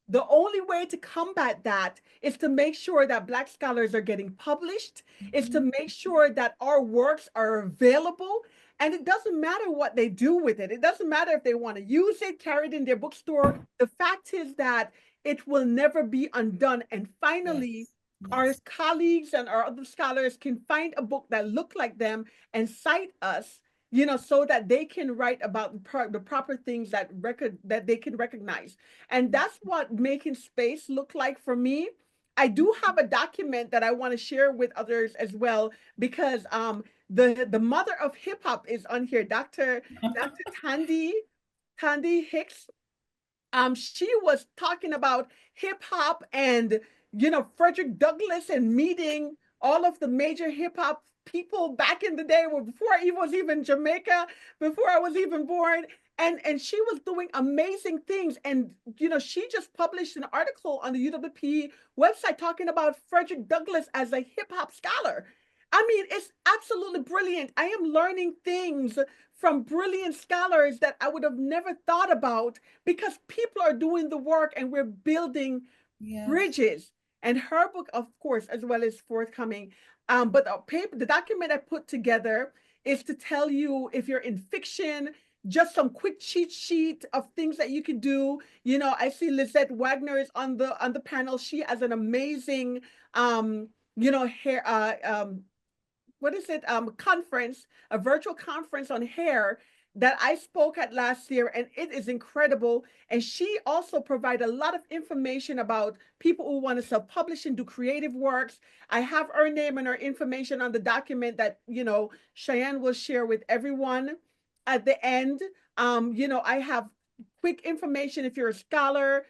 The only way to combat that is to make sure that Black scholars are getting published, is to make sure that our works are available. And it doesn't matter what they do with it. It doesn't matter if they want to use it, carry it in their bookstore. The fact is that it will never be undone. And finally, our colleagues and our other scholars can find a book that look like them and cite us, so that they can write about the proper things that they can recognize. And that's what making space look like for me. I do have a document that I want to share with others as well, because the mother of hip hop is on here, Dr. Tandy Hicks. She was talking about hip hop and Frederick Douglass, and meeting all of the major hip hop people back in the day, before I was even Jamaica, before I was even born. And she was doing amazing things. And she just published an article on the UWP website talking about Frederick Douglass as a hip hop scholar. I mean, it's absolutely brilliant. I am learning things from brilliant scholars that I would have never thought about, because people are doing the work and we're building bridges. And her book, of course, as well, is forthcoming. But the document I put together is to tell you, if you're in fiction, just some quick cheat sheet of things that you can do. I see Lizette Wagner is on the panel. She has an amazing, hair, what is it? Conference, a virtual conference on hair that I spoke at last year, and it is incredible. And she also provided a lot of information about people who want to self-publish and do creative works. I have her name and her information on the document that, Cheyanne will share with everyone at the end. I have quick information if you're a scholar,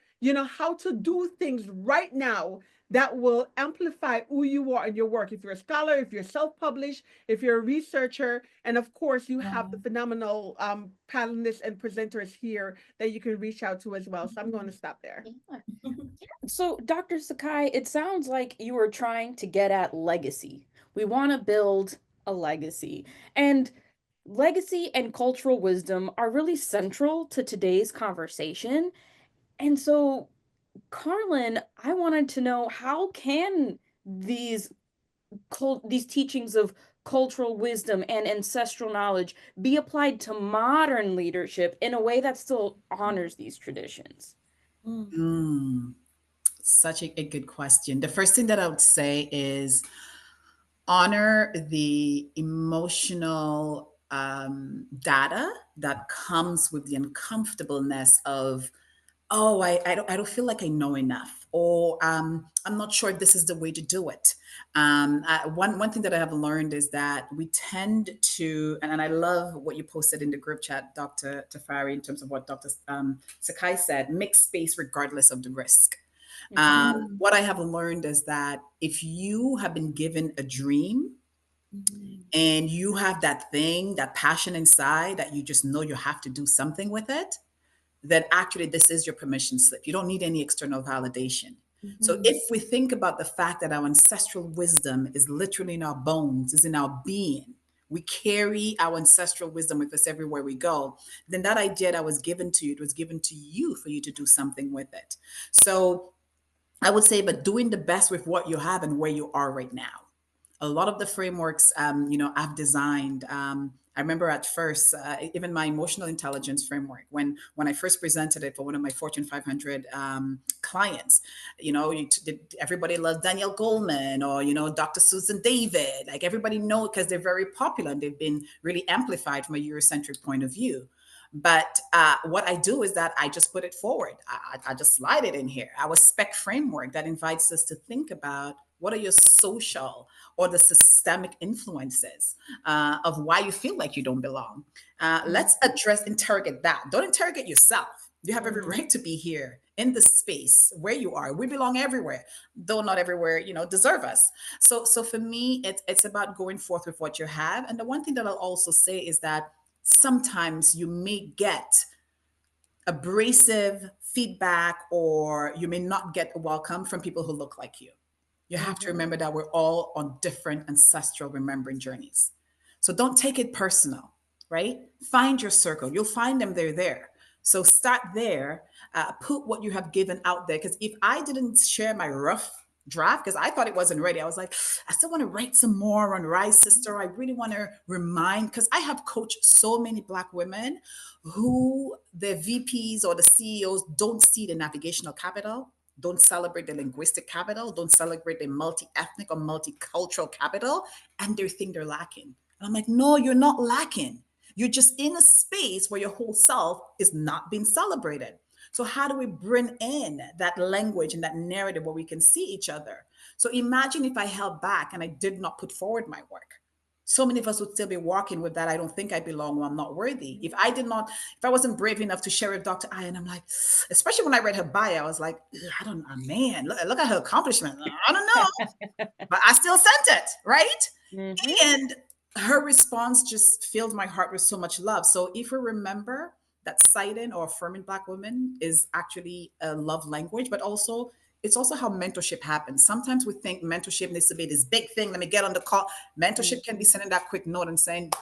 how to do things right now that will amplify who you are in your work. If you're a scholar, if you're self-published, if you're a researcher, and of course you have the phenomenal panelists and presenters here that you can reach out to as well. So I'm going to stop there. So Dr. Sekai, it sounds like you were trying to get at legacy. We want to build a legacy. And legacy and cultural wisdom are really central to today's conversation. And so Karlyn, I wanted to know, how can these teachings of cultural wisdom and ancestral knowledge be applied to modern leadership in a way that still honors these traditions? Such a good question. The first thing that I would say is honor the emotional data that comes with the uncomfortableness of, oh, I don't feel like I know enough, or I'm not sure if this is the way to do it. One thing that I have learned is that we tend to, and I love what you posted in the group chat, Dr. Tafari, in terms of what Dr. Sekai said, make space regardless of the risk. What I have learned is that if you have been given a dream and you have that thing, that passion inside that you just know you have to do something with it, then actually this is your permission slip. You don't need any external validation. So if we think about the fact that our ancestral wisdom is literally in our bones, is in our being, we carry our ancestral wisdom with us everywhere we go, then that idea that was given to you, it was given to you for you to do something with it. So I would say, but doing the best with what you have and where you are right now. A lot of the frameworks, I've designed. I remember at first, even my emotional intelligence framework, when I first presented it for one of my Fortune 500 clients, everybody loves Daniel Goleman or Dr. Susan David. Like everybody know because they're very popular and they've been really amplified from a Eurocentric point of view. But what I do is that I just put it forward. I just slide it in here. Our spec framework that invites us to think about what are your social or the systemic influences of why you feel like you don't belong. Let's interrogate that. Don't interrogate yourself. You have every right to be here in the space where you are. We belong everywhere, though not everywhere, deserve us. So for me, it's about going forth with what you have. And the one thing that I'll also say is that sometimes you may get abrasive feedback or you may not get a welcome from people who look like you. You have to remember that we're all on different ancestral remembering journeys. So don't take it personal, right? Find your circle. You'll find them, they're there. So start there, put what you have given out there. Because if I didn't share my rough draft, because I thought it wasn't ready, I was like, I still want to write some more on Rise Sister. I really want to remind, because I have coached so many Black women who the VPs or the CEOs don't see the navigational capital, don't celebrate the linguistic capital, don't celebrate the multi-ethnic or multicultural capital, and they think they're lacking. And I'm like, no, you're not lacking. You're just in a space where your whole self is not being celebrated. So how do we bring in that language and that narrative where we can see each other? So imagine if I held back and I did not put forward my work. So many of us would still be walking with that. I don't think I belong or I'm not worthy. If I wasn't brave enough to share with Dr. I, and I'm like, especially when I read her bio, I was like, I don't know, man, look at her accomplishment. I don't know, but I still sent it, right? And her response just filled my heart with so much love. So if we remember that citing or affirming Black women is actually a love language, but also it's also how mentorship happens. Sometimes we think mentorship needs to be this big thing. Let me get on the call. Mentorship can be sending that quick note and saying,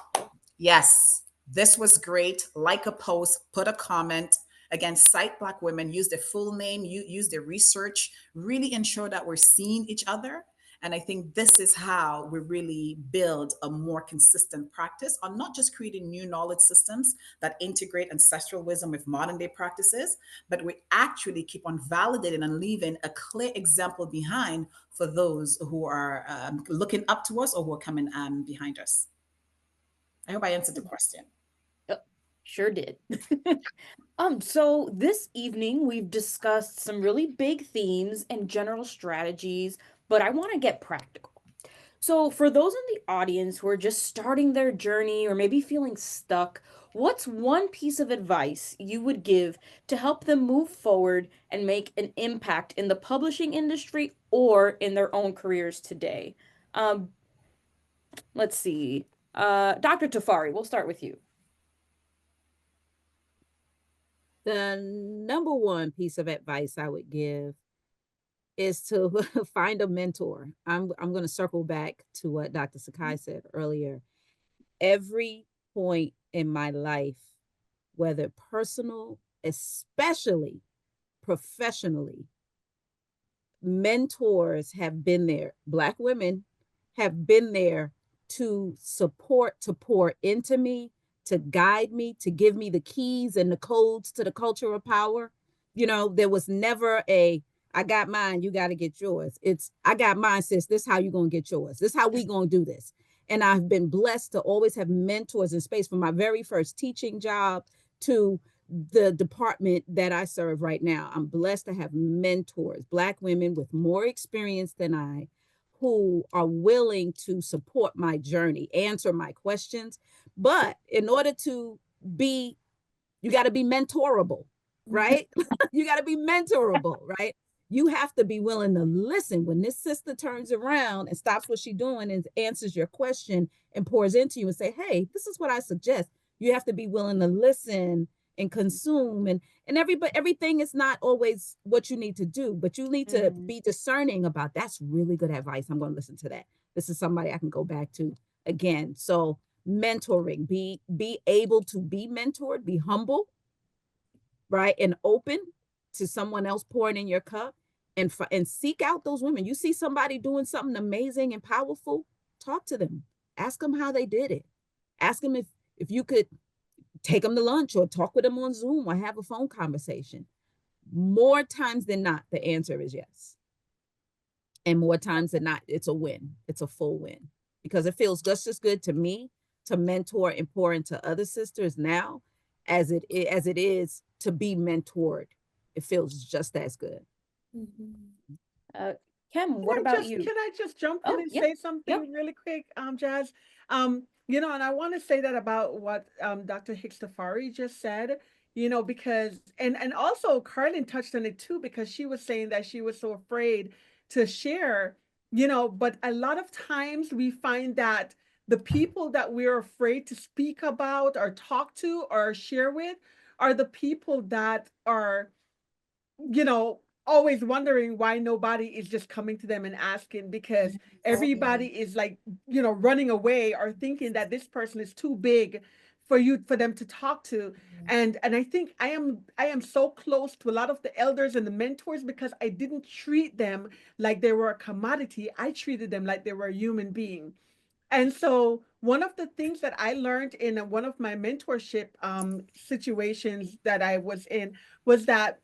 yes, this was great. Like a post, put a comment. Again, cite Black women, use their full name, use their research, really ensure that we're seeing each other. And I think this is how we really build a more consistent practice on not just creating new knowledge systems that integrate ancestral wisdom with modern day practices, but we actually keep on validating and leaving a clear example behind for those who are looking up to us or who are coming behind us. I hope I answered the question. Sure did. So this evening we've discussed some really big themes and general strategies, but I want to get practical. So for those in the audience who are just starting their journey or maybe feeling stuck, what's one piece of advice you would give to help them move forward and make an impact in the publishing industry or in their own careers today? Let's see. Dr. Tafari, we'll start with you. The number one piece of advice I would give is to find a mentor. I'm going to circle back to what Dr. Sekai said earlier. Every point in my life, whether personal, especially professionally, mentors have been there. Black women have been there to support, to pour into me, to guide me, to give me the keys and the codes to the culture of power. You know, there was never a, I got mine, you got to get yours. It's, I got mine, sis. This is how you going to get yours. This is how we going to do this. And I've been blessed to always have mentors in space, from my very first teaching job to the department that I serve right now. I'm blessed to have mentors, Black women with more experience than I, who are willing to support my journey, answer my questions. But in order to be, you got to be mentorable, right? You got to be mentorable, right? You have to be willing to listen when this sister turns around and stops what she's doing and answers your question and pours into you and say, hey, this is what I suggest. You have to be willing to listen and consume, and everything is not always what you need to do, but you need to be discerning about, that's really good advice, I'm going to listen to that. This is somebody I can go back to again. So mentoring, be able to be mentored, be humble, right, and open to someone else pouring in your cup, and seek out those women. You see somebody doing something amazing and powerful, talk to them, ask them how they did it, ask them if you could take them to lunch or talk with them on Zoom or have a phone conversation. More times than not, the answer is yes. And more times than not, it's a win. It's a full win, because it feels just as good to me to mentor and pour into other sisters now as it is to be mentored. It feels just as good. Kem, what about you? Can I just jump in and say something really quick, Jazz? You know, and I want to say that about what Dr. Hicks Tafari just said, you know, because, and also Karlyn touched on it too, because she was saying that she was so afraid to share, you know, but a lot of times we find that the people that we're afraid to speak about or talk to or share with are the people that are, you know, always wondering why nobody is just coming to them and asking, because everybody is like, you know, running away or thinking that this person is too big for them to talk to. And I think I am so close to a lot of the elders and the mentors because I didn't treat them like they were a commodity. I treated them like they were a human being. And so one of the things that I learned in one of my mentorship situations that I was in was that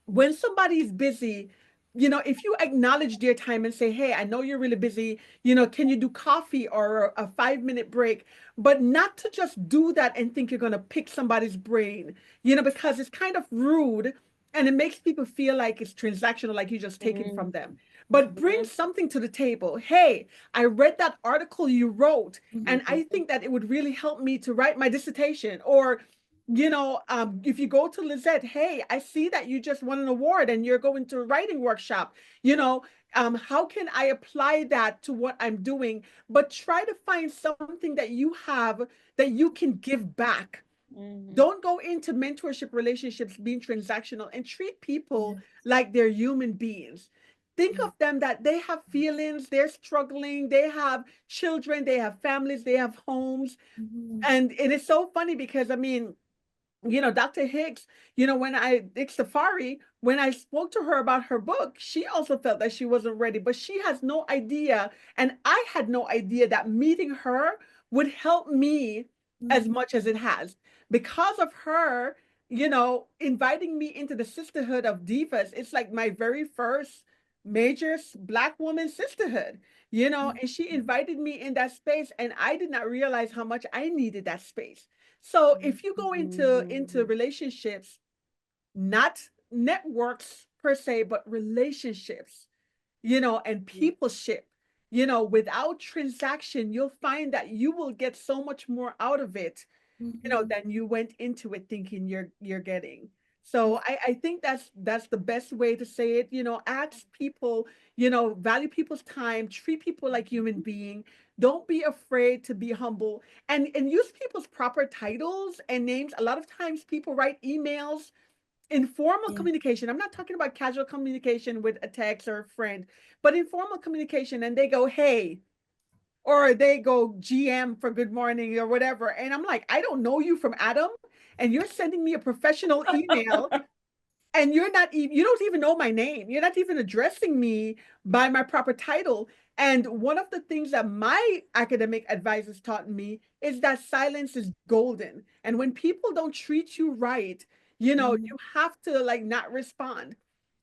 when somebody is busy, you know, if you acknowledge their time and say, hey, I know you're really busy, you know, can you do coffee or a 5-minute break? But not to just do that and think you're going to pick somebody's brain, you know, because it's kind of rude and it makes people feel like it's transactional, like you just take it from them. But bring something to the table. Hey, I read that article you wrote, and I think that it would really help me to write my dissertation. Or, you know, if you go to Lizette, hey, I see that you just won an award and you're going to a writing workshop, you know, how can I apply that to what I'm doing? But try to find something that you have that you can give back. Don't go into mentorship relationships being transactional, and treat people like they're human beings. Think of them that they have feelings, they're struggling, they have children, they have families, they have homes. And it is so funny because, I mean, you know, Dr. Hicks, you know, Hicks Tafari, when I spoke to her about her book, she also felt that she wasn't ready, but she has no idea. And I had no idea that meeting her would help me as much as it has. Because of her, you know, inviting me into the sisterhood of divas, it's like my very first major Black woman sisterhood, you know, and she invited me in that space, and I did not realize how much I needed that space. So if you go into relationships, not networks per se, but relationships, you know, and peopleship, you know, without transaction, you'll find that you will get so much more out of it, you know, than you went into it thinking you're getting. So I think that's the best way to say it. You know, ask people, you know, value people's time, treat people like human being. Don't be afraid to be humble, and use people's proper titles and names. A lot of times people write emails, informal communication. I'm not talking about casual communication with a text or a friend, but informal communication, and they go, hey, or they go GM for good morning or whatever. And I'm like, I don't know you from Adam, and you're sending me a professional email. and you're not even, you don't even know my name. You're not even addressing me by my proper title. And one of the things that my academic advisors taught me is that silence is golden. And when people don't treat you right, you know, you have to like not respond.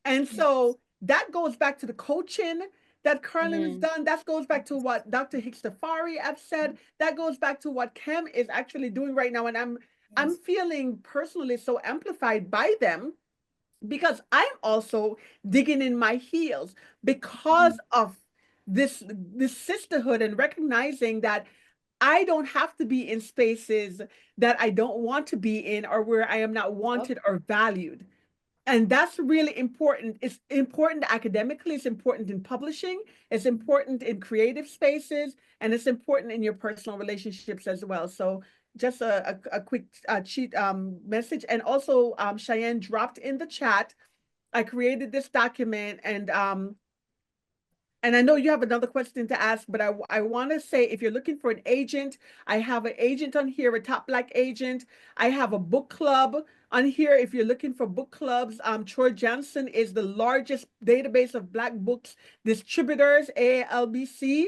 And so that goes back to the coaching that Karlyn has done. That goes back to what Dr. Hicks Tafari have said. That goes back to what Kem is actually doing right now. And I'm feeling personally so amplified by them because I'm also digging in my heels because of this sisterhood and recognizing that I don't have to be in spaces that I don't want to be in or where I am not wanted or valued. And that's really important. It's important academically, it's important in publishing, it's important in creative spaces, and it's important in your personal relationships as well. So just a quick cheat message. And also Cheyanne dropped in the chat, I created this document and I know you have another question to ask, but I want to say if you're looking for an agent, I have an agent on here, a top Black agent. I have a book club on here. If you're looking for book clubs, Troy Johnson is the largest database of Black books distributors, AALBC.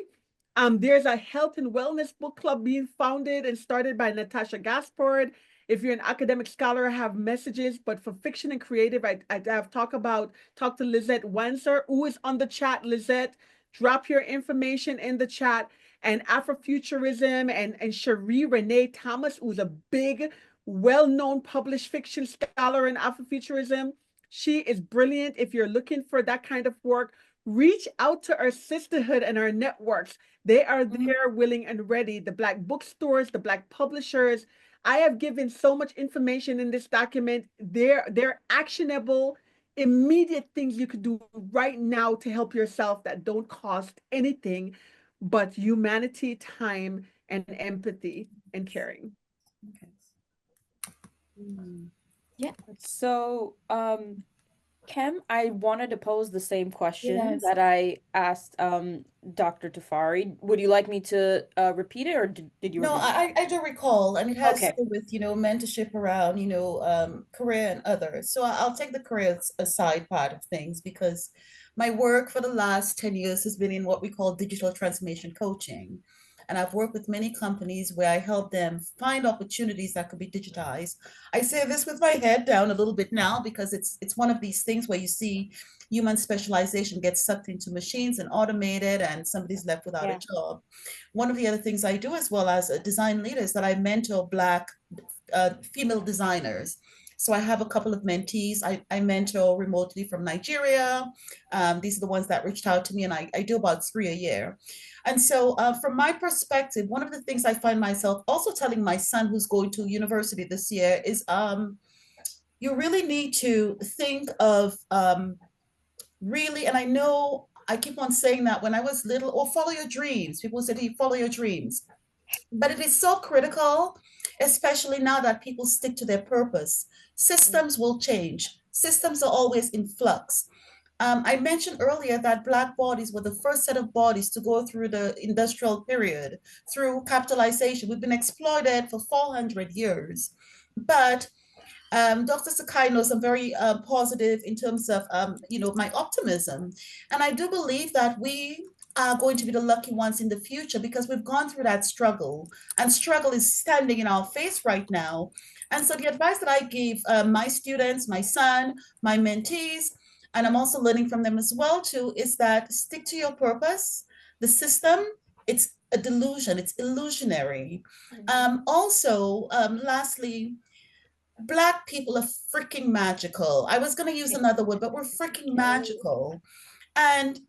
There's a health and wellness book club being founded and started by Natasha Gaspard. If you're an academic scholar, I have messages, but for fiction and creative, I have talk to Lizette Wenzer, who is on the chat. Lizette, drop your information in the chat. And Afrofuturism and Cherie Renee Thomas, who's a big, well-known published fiction scholar in Afrofuturism. She is brilliant. If you're looking for that kind of work, reach out to our sisterhood and our networks. They are there, willing and ready. The Black bookstores, the Black publishers. I have given so much information in this document. They're actionable, immediate things you could do right now to help yourself that don't cost anything but humanity, time, and empathy and caring. Okay. Yeah. So, Kem, I wanted to pose the same question Yes. that I asked Dr. Tafari. Would you like me to repeat it, or did you No, remember? I do recall, and it has to Okay. do with, mentorship around, career and others. So I'll take the career aside part of things because my work for the last 10 years has been in what we call digital transformation coaching. And I've worked with many companies where I help them find opportunities that could be digitized. I say this with my head down a little bit now because it's one of these things where you see human specialization gets sucked into machines and automated, and somebody's left without a job. One of the other things I do as well as a design leader is that I mentor Black female designers. So I have a couple of mentees I mentor remotely from Nigeria. These are the ones that reached out to me, and I do about 3 a year. And so from my perspective, one of the things I find myself also telling my son who's going to university this year is you really need to think of really, and I know I keep on saying that when I was little, or follow your dreams. People said, hey, follow your dreams. But it is so critical, especially now that people stick to their purpose. Systems will change. Systems are always in flux. I mentioned earlier that Black bodies were the first set of bodies to go through the industrial period, through capitalization. We've been exploited for 400 years. But Dr. Sekai knows I'm very positive in terms of, my optimism. And I do believe that we are going to be the lucky ones in the future because we've gone through that struggle, and struggle is standing in our face right now. And so the advice that I give my students, my son, my mentees, and I'm also learning from them as well too, is that stick to your purpose. The system, it's a delusion, it's illusionary. Lastly, Black people are freaking magical. I was going to use another word, but we're freaking magical. And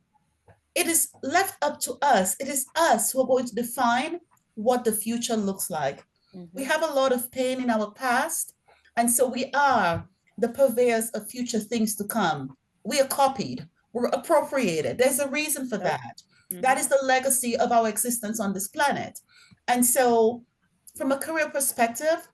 it is left up to us. It is us who are going to define what the future looks like. We have a lot of pain in our past, and so we are the purveyors of future things to come. We are copied, we're appropriated. There's a reason for that. That is the legacy of our existence on this planet. And so from a career perspective,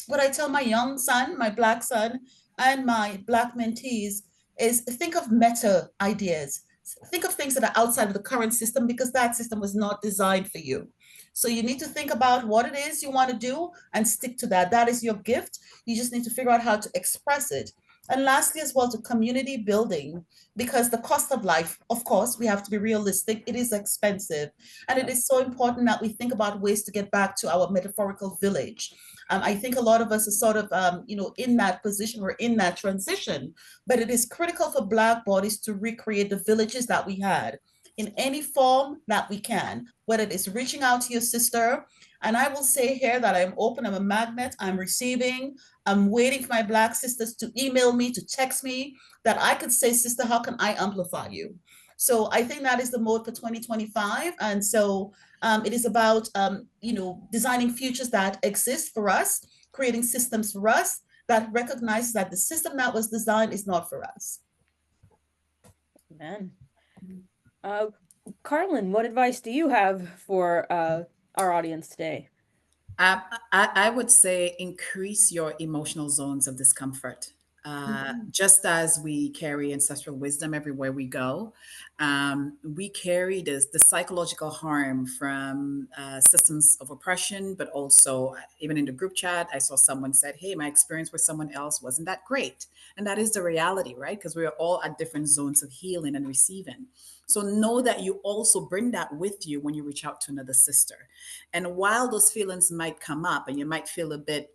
what I tell my young son, my Black son, and my Black mentees is think of meta ideas. Think of things that are outside of the current system because that system was not designed for you. So you need to think about what it is you want to do and stick to that. That is your gift. You just need to figure out how to express it. And lastly, as well, to community building, because the cost of life, of course, we have to be realistic, it is expensive. And it is so important that we think about ways to get back to our metaphorical village. I think a lot of us are sort of, in that position, we're in that transition, but it is critical for Black bodies to recreate the villages that we had in any form that we can, whether it is reaching out to your sister. And I will say here that I'm open, I'm a magnet, I'm receiving, I'm waiting for my Black sisters to email me, to text me, that I could say, sister, how can I amplify you? So I think that is the mode for 2025. And so it is about, designing futures that exist for us, creating systems for us that recognize that the system that was designed is not for us. Amen. Karlyn, what advice do you have for our audience today? I would say increase your emotional zones of discomfort. Just as we carry ancestral wisdom everywhere we go, we carry the psychological harm from systems of oppression, but also even in the group chat, I saw someone said, hey, my experience with someone else wasn't that great. And that is the reality, right? Because we are all at different zones of healing and receiving. So know that you also bring that with you when you reach out to another sister. And while those feelings might come up and you might feel a bit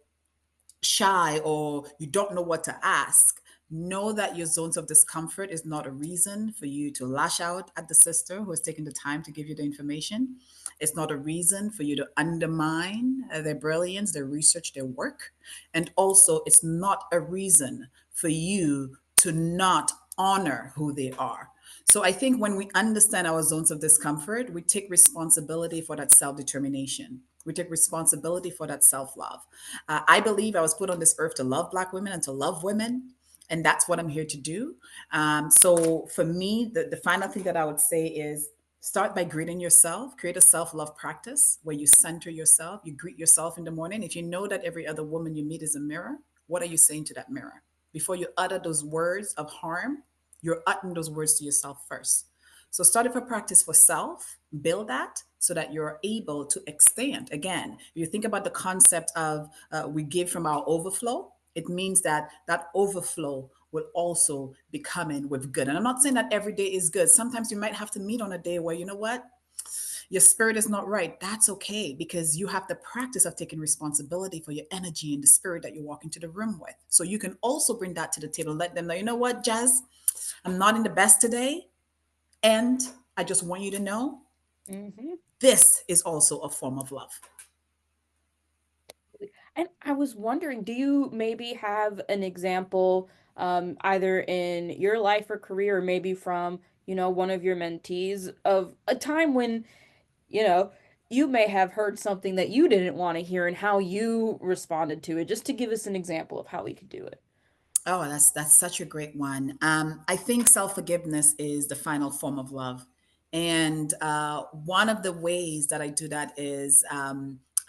shy or you don't know what to ask, know that your zones of discomfort is not a reason for you to lash out at the sister who has taken the time to give you the information. It's not a reason for you to undermine their brilliance, their research, their work. And also, it's not a reason for you to not honor who they are. So I think when we understand our zones of discomfort, we take responsibility for that self-determination. We take responsibility for that self-love. I believe I was put on this earth to love Black women and to love women. And that's what I'm here to do. So for me, the final thing that I would say is start by greeting yourself. Create a self-love practice where you center yourself. You greet yourself in the morning. If you know that every other woman you meet is a mirror, what are you saying to that mirror? Before you utter those words of harm, you're uttering those words to yourself first. So start a practice for self, build that so that you're able to extend. Again, if you think about the concept of we give from our overflow, it means that that overflow will also be coming with good. And I'm not saying that every day is good. Sometimes you might have to meet on a day where, you know what, your spirit is not right. That's okay, because you have the practice of taking responsibility for your energy and the spirit that you walk into the room with. So you can also bring that to the table. Let them know, you know what, Jazz, I'm not in the best today. And I just want you to know this is also a form of love. And I was wondering, do you maybe have an example, either in your life or career, or maybe from, one of your mentees, of a time when, you know, you may have heard something that you didn't want to hear and how you responded to it, just to give us an example of how we could do it. Oh, that's such a great one. I think self-forgiveness is the final form of love. And one of the ways that I do that is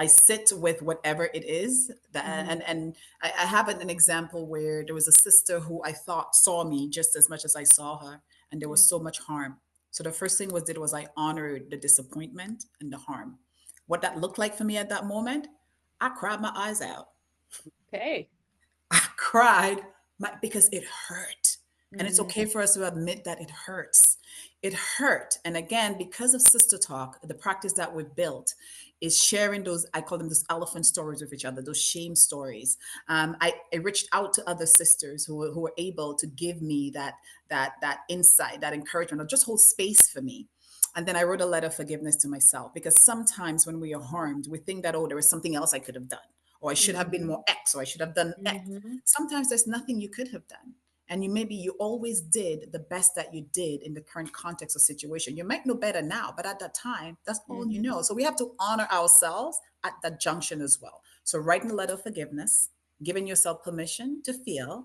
I sit with whatever it is that, and I have an example where there was a sister who I thought saw me just as much as I saw her, and there was so much harm. So the first thing was I honored the disappointment and the harm. What that looked like for me at that moment, I cried my eyes out. Okay. I cried because it hurt. And it's okay for us to admit that it hurts. It hurt. And again, because of Sister Talk, the practice that we've built is sharing those, I call them those elephant stories with each other, those shame stories. I reached out to other sisters who were able to give me that insight, that encouragement, or just hold space for me. And then I wrote a letter of forgiveness to myself, because sometimes when we are harmed, we think that, oh, there was something else I could have done, or I should have been more X, or I should have done X. Sometimes there's nothing you could have done. And you always did the best that you did in the current context or situation. You might know better now, but at that time, that's all you know. So we have to honor ourselves at that junction as well. So writing a letter of forgiveness, giving yourself permission to feel,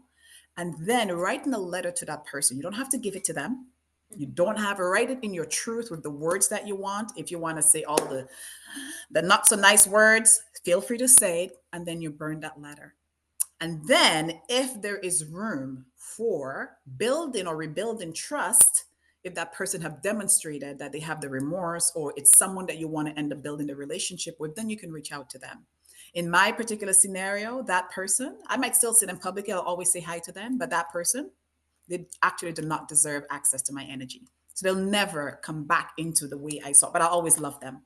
and then writing a letter to that person. You don't have to give it to them. You don't have to write it in your truth with the words that you want. If you want to say all the not so nice words, feel free to say it, and then you burn that letter. And then if there is room for building or rebuilding trust, if that person have demonstrated that they have the remorse, or it's someone that you want to end up building the relationship with, then you can reach out to them. In my particular scenario, that person, I might still see them publicly, I'll always say hi to them, but that person, they actually do not deserve access to my energy. So they'll never come back into the way I saw, but I always love them.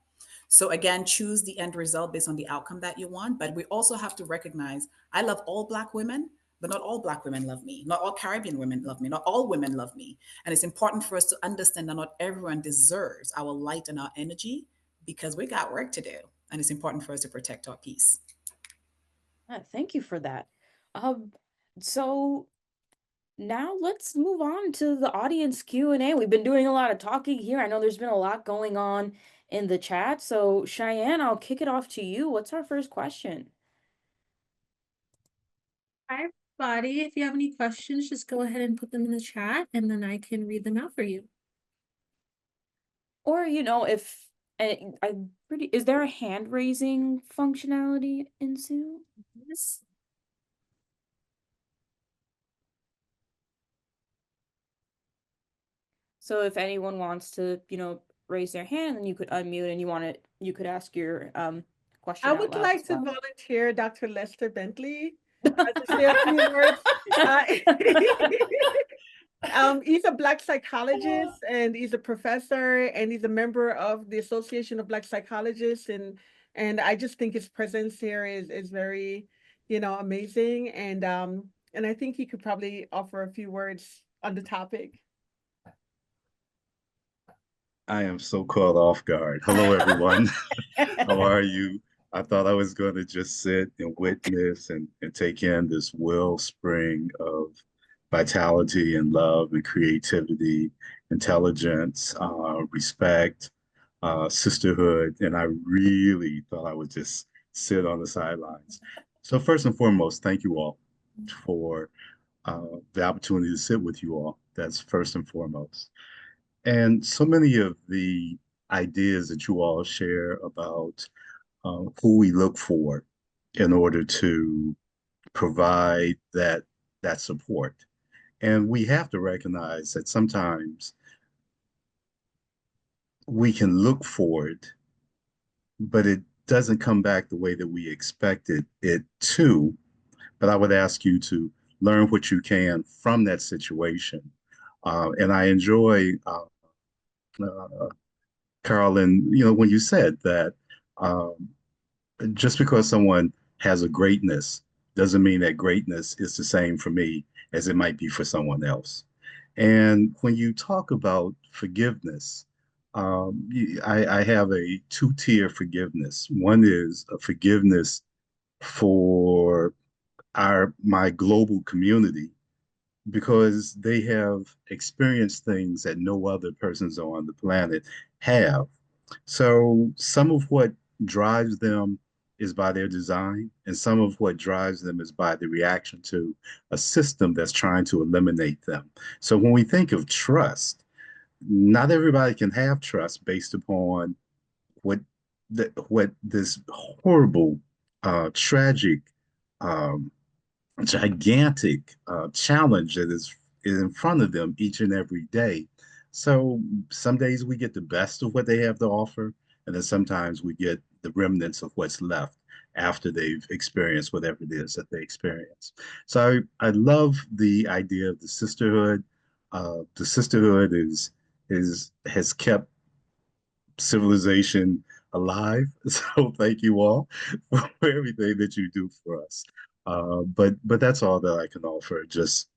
So again, choose the end result based on the outcome that you want. But we also have to recognize I love all Black women, but not all Black women love me. Not all Caribbean women love me. Not all women love me. And it's important for us to understand that not everyone deserves our light and our energy because we got work to do. And it's important for us to protect our peace. Thank you for that. Um, so now let's move on to the audience Q&A. We've been doing a lot of talking here. I know there's been a lot going on in the chat. So Cheyanne, I'll kick it off to you. What's our first question? Hi, everybody. If you have any questions, just go ahead and put them in the chat and then I can read them out for you. Or, if I'm pretty, is there a hand raising functionality in Zoom? Yes. So if anyone wants to, raise their hand, then you could unmute and you could ask your question I out would loud like as to well. volunteer Dr. Lester Bentley to say a few words. He's a Black psychologist and he's a professor and he's a member of the Association of Black Psychologists, and I just think his presence here is very, amazing, and I think he could probably offer a few words on the topic. I am so caught off guard. Hello, everyone. How are you? I thought I was going to just sit and witness and take in this wellspring of vitality and love and creativity, intelligence, respect, sisterhood. And I really thought I would just sit on the sidelines. So first and foremost, thank you all for the opportunity to sit with you all. That's first and foremost. And so many of the ideas that you all share about who we look for in order to provide that support. And we have to recognize that sometimes we can look for it, but it doesn't come back the way that we expected it to. But I would ask you to learn what you can from that situation. And I enjoy Karlyn, when you said that um, just because someone has a greatness doesn't mean that greatness is the same for me as it might be for someone else. And when you talk about forgiveness, I have a two-tier forgiveness. One is a forgiveness for my global community because they have experienced things that no other persons on the planet have. So some of what drives them is by their design, and some of what drives them is by the reaction to a system that's trying to eliminate them. So when we think of trust, not everybody can have trust based upon what what this horrible, tragic, um, gigantic challenge that is in front of them each and every day. So some days we get the best of what they have to offer, and then sometimes we get the remnants of what's left after they've experienced whatever it is that they experience. So I love the idea of the sisterhood. The sisterhood has kept civilization alive. So thank you all for everything that you do for us. But that's all that I can offer. Just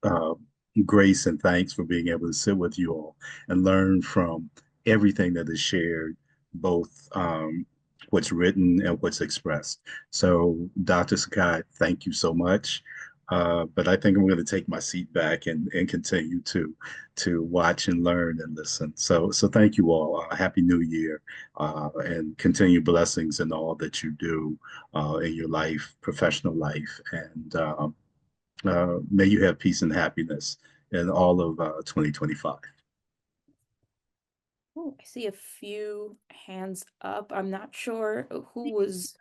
grace and thanks for being able to sit with you all and learn from everything that is shared, both what's written and what's expressed. So Dr. Sekai, thank you so much. But I think I'm going to take my seat back and continue to watch and learn and listen. So thank you all. Happy New Year, and continue blessings in all that you do in your life, professional life, and may you have peace and happiness in all of 2025. Oh, I see a few hands up. I'm not sure who was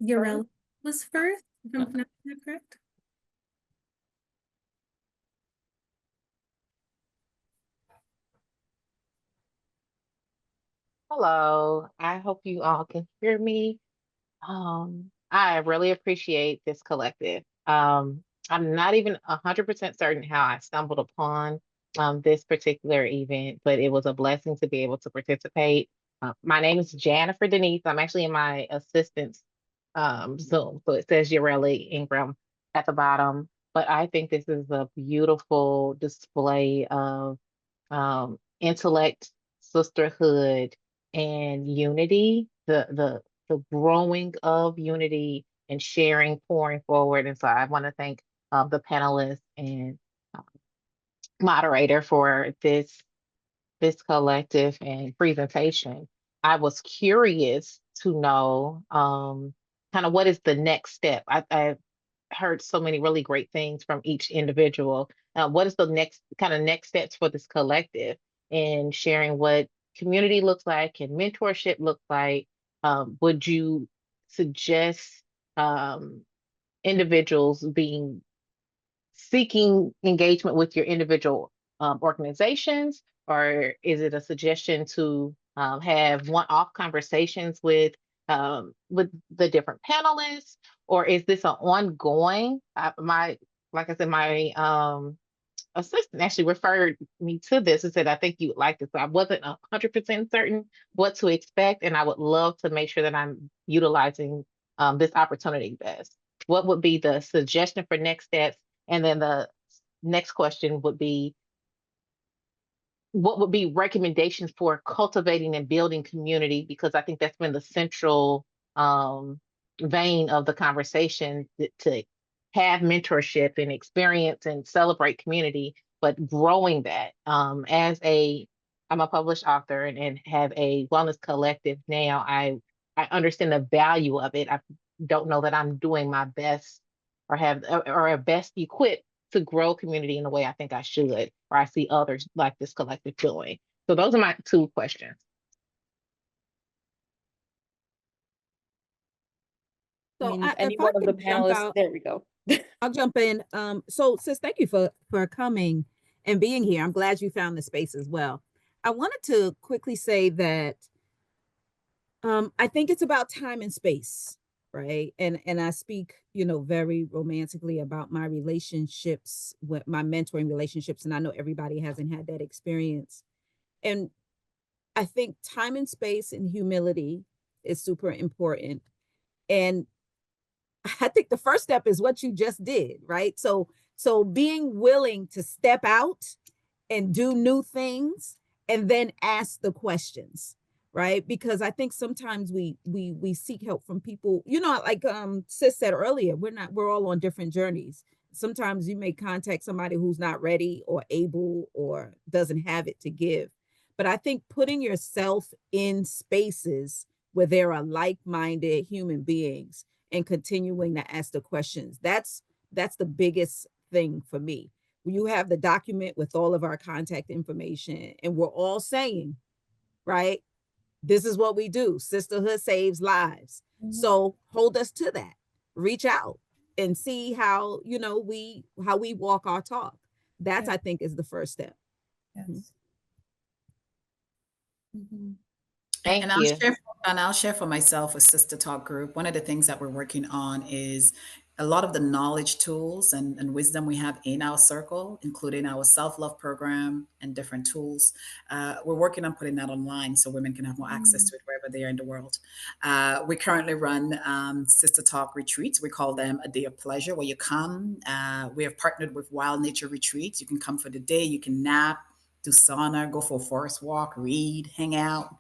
Yarel was first, if I'm Okay. pronouncing that correct. Hello, I hope you all can hear me. I really appreciate this collective. I'm not even 100% certain how I stumbled upon this particular event, but it was a blessing to be able to participate. My name is Jennifer Denise. I'm actually in my assistant's Zoom, so it says Yareli Ingram at the bottom. But I think this is a beautiful display of intellect, sisterhood, and unity. The growing of unity and sharing, pouring forward. And so I want to thank the panelists and uh, moderator for this collective and presentation. I was curious to know kind of what is the next step. I heard so many really great things from each individual. What is the next steps for this collective and sharing what community looks like and mentorship looks like? Would you suggest individuals seeking engagement with your individual organizations, or is it a suggestion to have one-off conversations with the different panelists, or is this an ongoing? Like I said, my assistant actually referred me to this and said, I think you would like this. So I wasn't 100% certain what to expect, and I would love to make sure that I'm utilizing this opportunity best. What would be the suggestion for next steps? And then the next question would be, what would be recommendations for cultivating and building community? Because I think that's been the central vein of the conversation, to have mentorship and experience and celebrate community, but growing that. I'm a published author and have a wellness collective now. I understand the value of it. I don't know that I'm doing my best or best equipped to grow community in the way I think I should, or I see others like this collective doing. So those are my two questions. I So mean, if any I one of the could jump panelists, out, there we go. I'll jump in. So sis, thank you for coming and being here. I'm glad you found the space as well. I wanted to quickly say that I think it's about time and space, right? And I speak, very romantically about my relationships, with my mentoring relationships, and I know everybody hasn't had that experience. And I think time and space and humility is super important. And I think the first step is what you just did, right? So being willing to step out and do new things and then ask the questions, right? Because I think sometimes we seek help from people, like sis said earlier, we're all on different journeys. Sometimes you may contact somebody who's not ready or able or doesn't have it to give. But I think putting yourself in spaces where there are like-minded human beings and continuing to ask the questions, that's the biggest thing for me. You have the document with all of our contact information, and we're all saying, right, this is what we do. Sisterhood saves lives. Mm-hmm. So hold us to that. Reach out and see how we walk our talk. That's, I think, is the first step. Yes. Mm-hmm. Thank you. I'll share for myself with Sister Talk Group. One of the things that we're working on is a lot of the knowledge tools and wisdom we have in our circle, including our self-love program and different tools. We're working on putting that online so women can have more access to it wherever they are in the world. We currently run Sister Talk retreats. We call them a day of pleasure, where you come. We have partnered with Wild Nature Retreats. You can come for the day, you can nap, do sauna, go for a forest walk, read, hang out.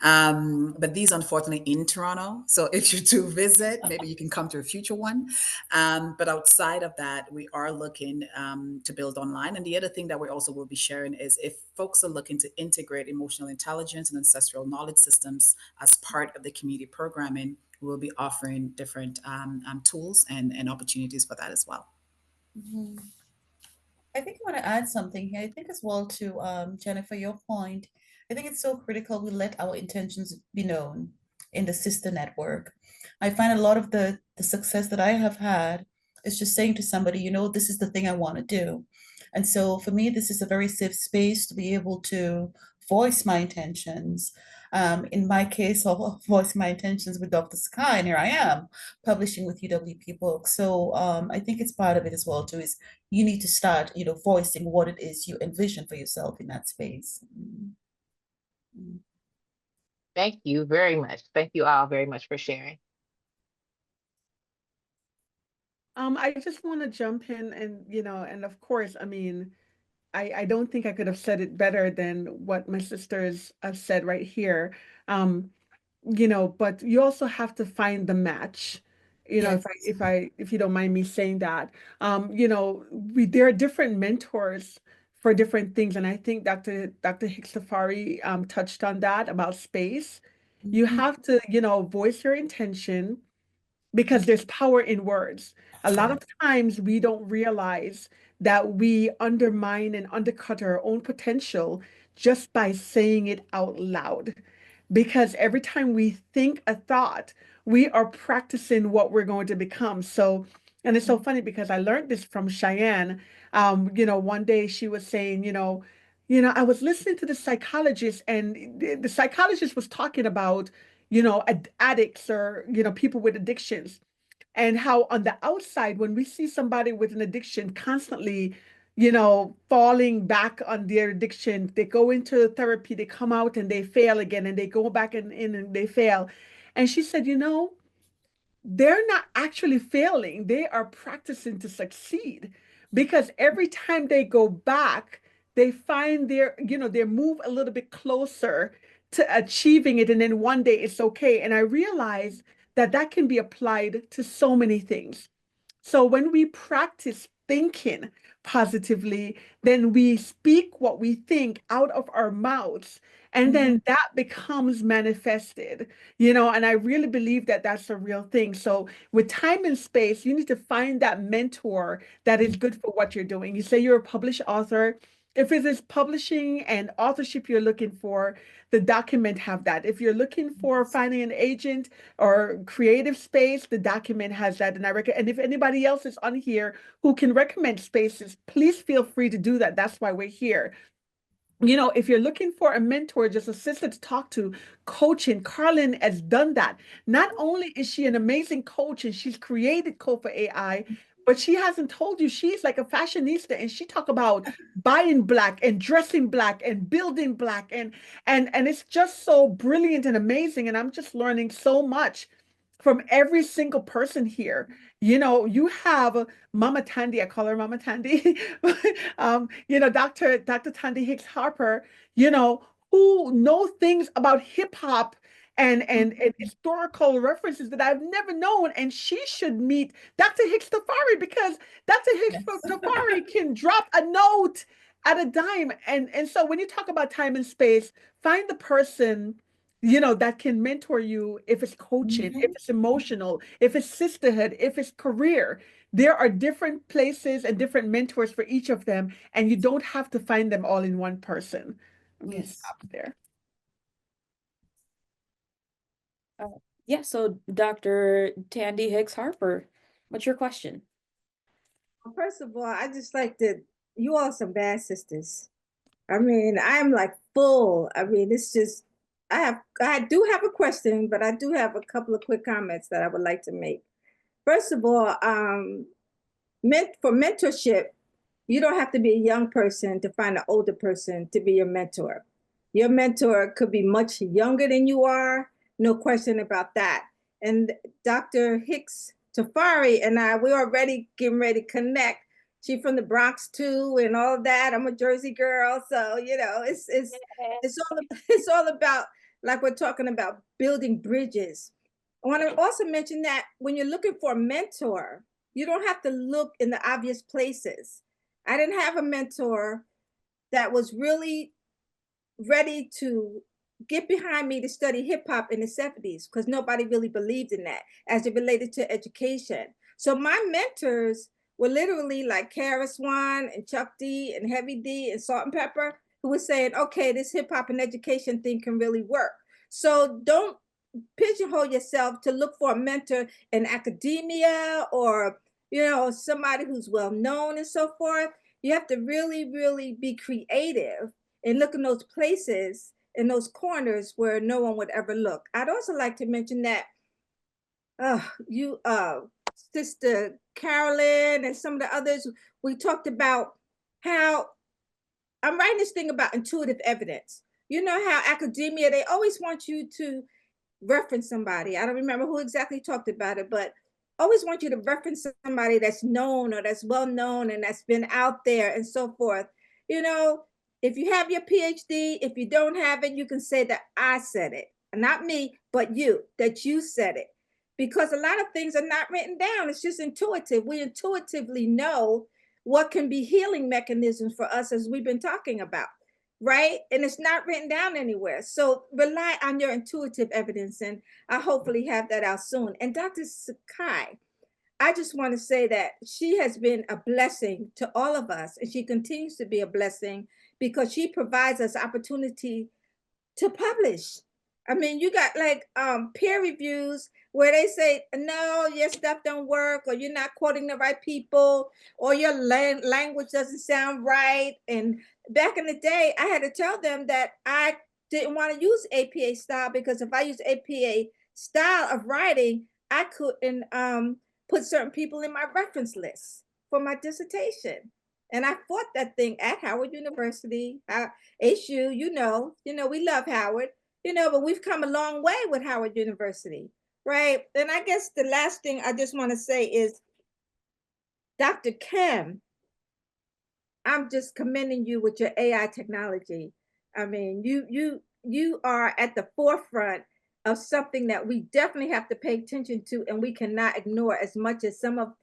But these, unfortunately, in Toronto. So if you do visit, maybe you can come to a future one. But outside of that, we are looking to build online. And the other thing that we also will be sharing is, if folks are looking to integrate emotional intelligence and ancestral knowledge systems as part of the community programming, we'll be offering different tools and opportunities for that as well. Mm-hmm. I think I want to add something here. I think as well to Jennifer, your point, I think it's so critical we let our intentions be known in the sister network. I find a lot of the success that I have had is just saying to somebody, this is the thing I want to do. And so for me, this is a very safe space to be able to voice my intentions. In my case, I'll voice my intentions with Dr. Sekai, and here I am publishing with UWP Books. So I think it's part of it as well too, is you need to start, voicing what it is you envision for yourself in that space. Thank you very much. Thank you all very much for sharing. I just want to jump in and, and of course, I mean, I don't think I could have said it better than what my sisters have said right here. But you also have to find the match. Yes. If you don't mind me saying that, there are different mentors for different things, and I think Dr. Hicks Tafari touched on that about space. You have to, voice your intention because there's power in words. A lot of times we don't realize that we undermine and undercut our own potential just by saying it out loud. Because every time we think a thought, we are practicing what we're going to become. So, and it's so funny because I learned this from Cheyanne. One day she was saying, I was listening to the psychologist, and the psychologist was talking about, addicts or, people with addictions, and how on the outside, when we see somebody with an addiction constantly, falling back on their addiction, they go into therapy, they come out and they fail again, and they go back in and they fail. And she said, they're not actually failing. They are practicing to succeed, because every time they go back, they find they move a little bit closer to achieving it. And then one day it's okay. And I realized that that can be applied to so many things. So when we practice thinking positively, then we speak what we think out of our mouths, and then that becomes manifested, and I really believe that that's a real thing. So with time and space, you need to find that mentor that is good for what you're doing. You say you're a published author. If it is publishing and authorship you're looking for, the document have that. If you're looking for finding an agent or creative space, the document has that. And if anybody else is on here who can recommend spaces, please feel free to do that. That's why we're here. If you're looking for a mentor, just a sister to talk to, coaching, Karlyn has done that. Not only is she an amazing coach and she's created Code for AI, but she hasn't told you she's like a fashionista, and she talk about buying black and dressing black and building black, and it's just so brilliant and amazing. And I'm just learning so much from every single person here. You have Mama Tandy, I call her Mama Tandy, Dr. Tandy Hicks Harper, who know things about hip hop and historical references that I've never known. And she should meet Dr. Hicks Tafari, because Dr. Hicks Tafari can drop a note at a dime. And so when you talk about time and space, find the person that can mentor you. If it's coaching, if it's emotional, if it's sisterhood, if it's career, there are different places and different mentors for each of them, and you don't have to find them all in one person. I'm gonna stop there. Yeah, so Dr. Tandy Hicks Harper, what's your question? Well, first of all, I just like that you all some bad sisters. I mean, I'm like full. I mean, it's just I do have a question, but I do have a couple of quick comments that I would like to make. First of all, for mentorship, you don't have to be a young person to find an older person to be your mentor. Your mentor could be much younger than you are, no question about that. And Dr. Hicks Tafari and I, we're already getting ready to connect. She's from the Bronx too, and all of that. I'm a Jersey girl, so it's all about, like we're talking about, building bridges. I want to also mention that when you're looking for a mentor, you don't have to look in the obvious places. I didn't have a mentor that was really ready to get behind me to study hip hop in the 70s, because nobody really believed in that as it related to education. So my mentors were literally like Kara Swan and Chuck D and Heavy D and Salt and Pepper, who was saying, okay, this hip hop and education thing can really work. So don't pigeonhole yourself to look for a mentor in academia or somebody who's well known and so forth. You have to really, really be creative and look in those places in those corners where no one would ever look. I'd also like to mention that you, Sister Karlyn and some of the others, we talked about how I'm writing this thing about intuitive evidence. You know how academia, they always want you to reference somebody. I don't remember who exactly talked about it, but always want you to reference somebody that's known or that's well known and that's been out there and so forth. You know, if you have your PhD, if you don't have it, you can say that I said it. Not me, but you, that you said it. Because a lot of things are not written down. It's just intuitive. We intuitively know what can be healing mechanisms for us, as we've been talking about, right? And it's not written down anywhere. So rely on your intuitive evidence, and I hopefully have that out soon. And Dr. Sekai, I just want to say that she has been a blessing to all of us, and she continues to be a blessing because she provides us opportunity to publish. I mean, you got like peer reviews where they say, no, your stuff don't work, or you're not quoting the right people, or your language doesn't sound right. And back in the day, I had to tell them that I didn't want to use APA style, because if I use APA style of writing, I couldn't put certain people in my reference list for my dissertation. And I fought that thing at Howard University, HU, you know, we love Howard, but we've come a long way with Howard University, right? And I guess the last thing I just want to say is, Dr. Kem, I'm just commending you with your AI technology. I mean, you are at the forefront of something that we definitely have to pay attention to, and we cannot ignore as much as some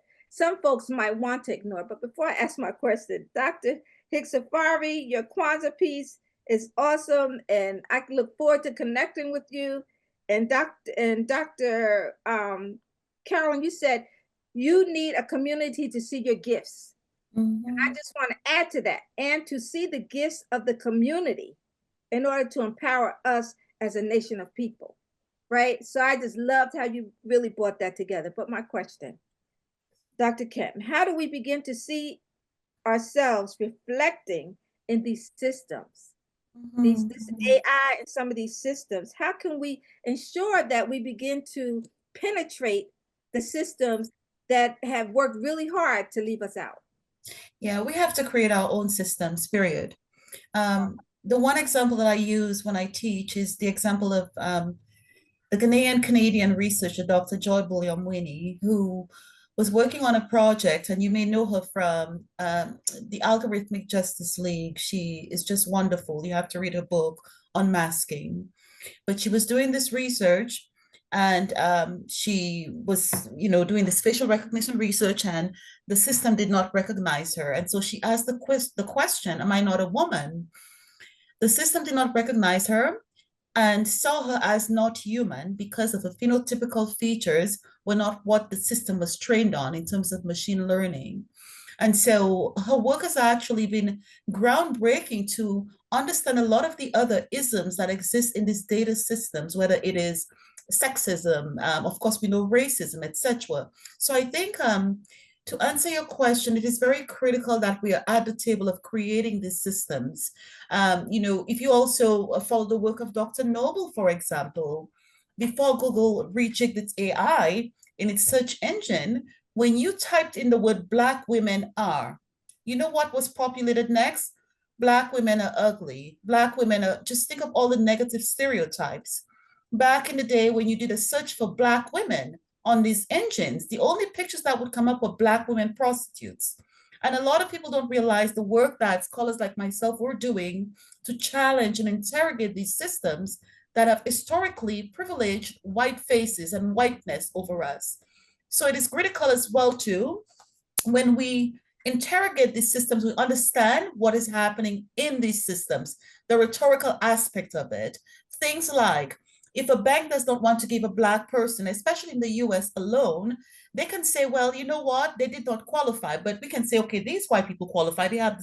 folks might want to ignore. But before I ask my question, Dr. Hicks, Tafari, your Kwanzaa piece is awesome, and I look forward to connecting with you. And Dr. Karlyn, you said you need a community to see your gifts. And I just want to add to that, and to see the gifts of the community in order to empower us as a nation of people, right? So I just loved how you really brought that together. But my question, Dr. Kem, how do we begin to see ourselves reflecting in these systems, this AI and some of these systems? How can we ensure that we begin to penetrate the systems that have worked really hard to leave us out? Yeah, we have to create our own systems, period. The one example that I use when I teach is the example of the Ghanaian-Canadian researcher, Dr. Joy Buliamwini, who was working on a project, and you may know her from the Algorithmic Justice League. She is just wonderful. You have to read her book, Unmasking. But she was doing this research, and she was, doing this facial recognition research, and the system did not recognize her. And so she asked the question, am I not a woman? The system did not recognize her and saw her as not human because of her phenotypical features were not what the system was trained on in terms of machine learning. And so her work has actually been groundbreaking to understand a lot of the other isms that exist in these data systems, whether it is sexism, of course, we know racism, etc. So I think to answer your question, it is very critical that we are at the table of creating these systems. If you also follow the work of Dr. Noble, for example, before Google rejigged its AI in its search engine, when you typed in the word Black women are, you know what was populated next? Black women are ugly. Black women are, just think of all the negative stereotypes. Back in the day, when you did a search for Black women on these engines, the only pictures that would come up were Black women prostitutes. And a lot of people don't realize the work that scholars like myself were doing to challenge and interrogate these systems that have historically privileged white faces and whiteness over us. So it is critical as well too, when we interrogate these systems, we understand what is happening in these systems, the rhetorical aspect of it. Things like, if a bank does not want to give a Black person, especially in the US alone, they can say, well, you know what, they did not qualify, but we can say, okay, these white people qualify, they have the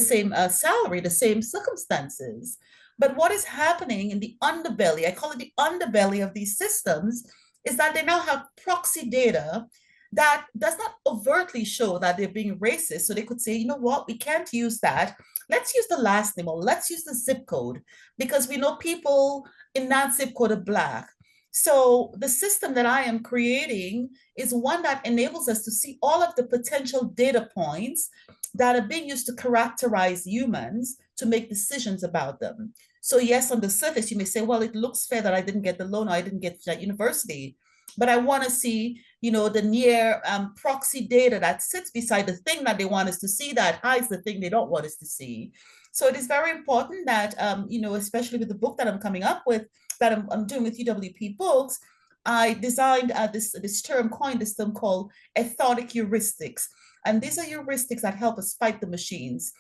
same salary, the same circumstances. But what is happening in the underbelly, I call it the underbelly of these systems, is that they now have proxy data that does not overtly show that they're being racist. So they could say, you know what, we can't use that let's use the last name or let's use the zip code, because we know people in that zip code are Black. So the system that I am creating is one that enables us to see all of the potential data points that are being used to characterize humans to make decisions about them. So yes, on the surface, you may say, well, it looks fair that I didn't get the loan or I didn't get to that university, but I want to see, the near proxy data that sits beside the thing that they want us to see that hides the thing they don't want us to see. So it is very important that, especially with the book that I'm coming up with, that I'm doing with UWP Books, I designed this term, coined this term called ethodic heuristics. And these are heuristics that help us fight the machines.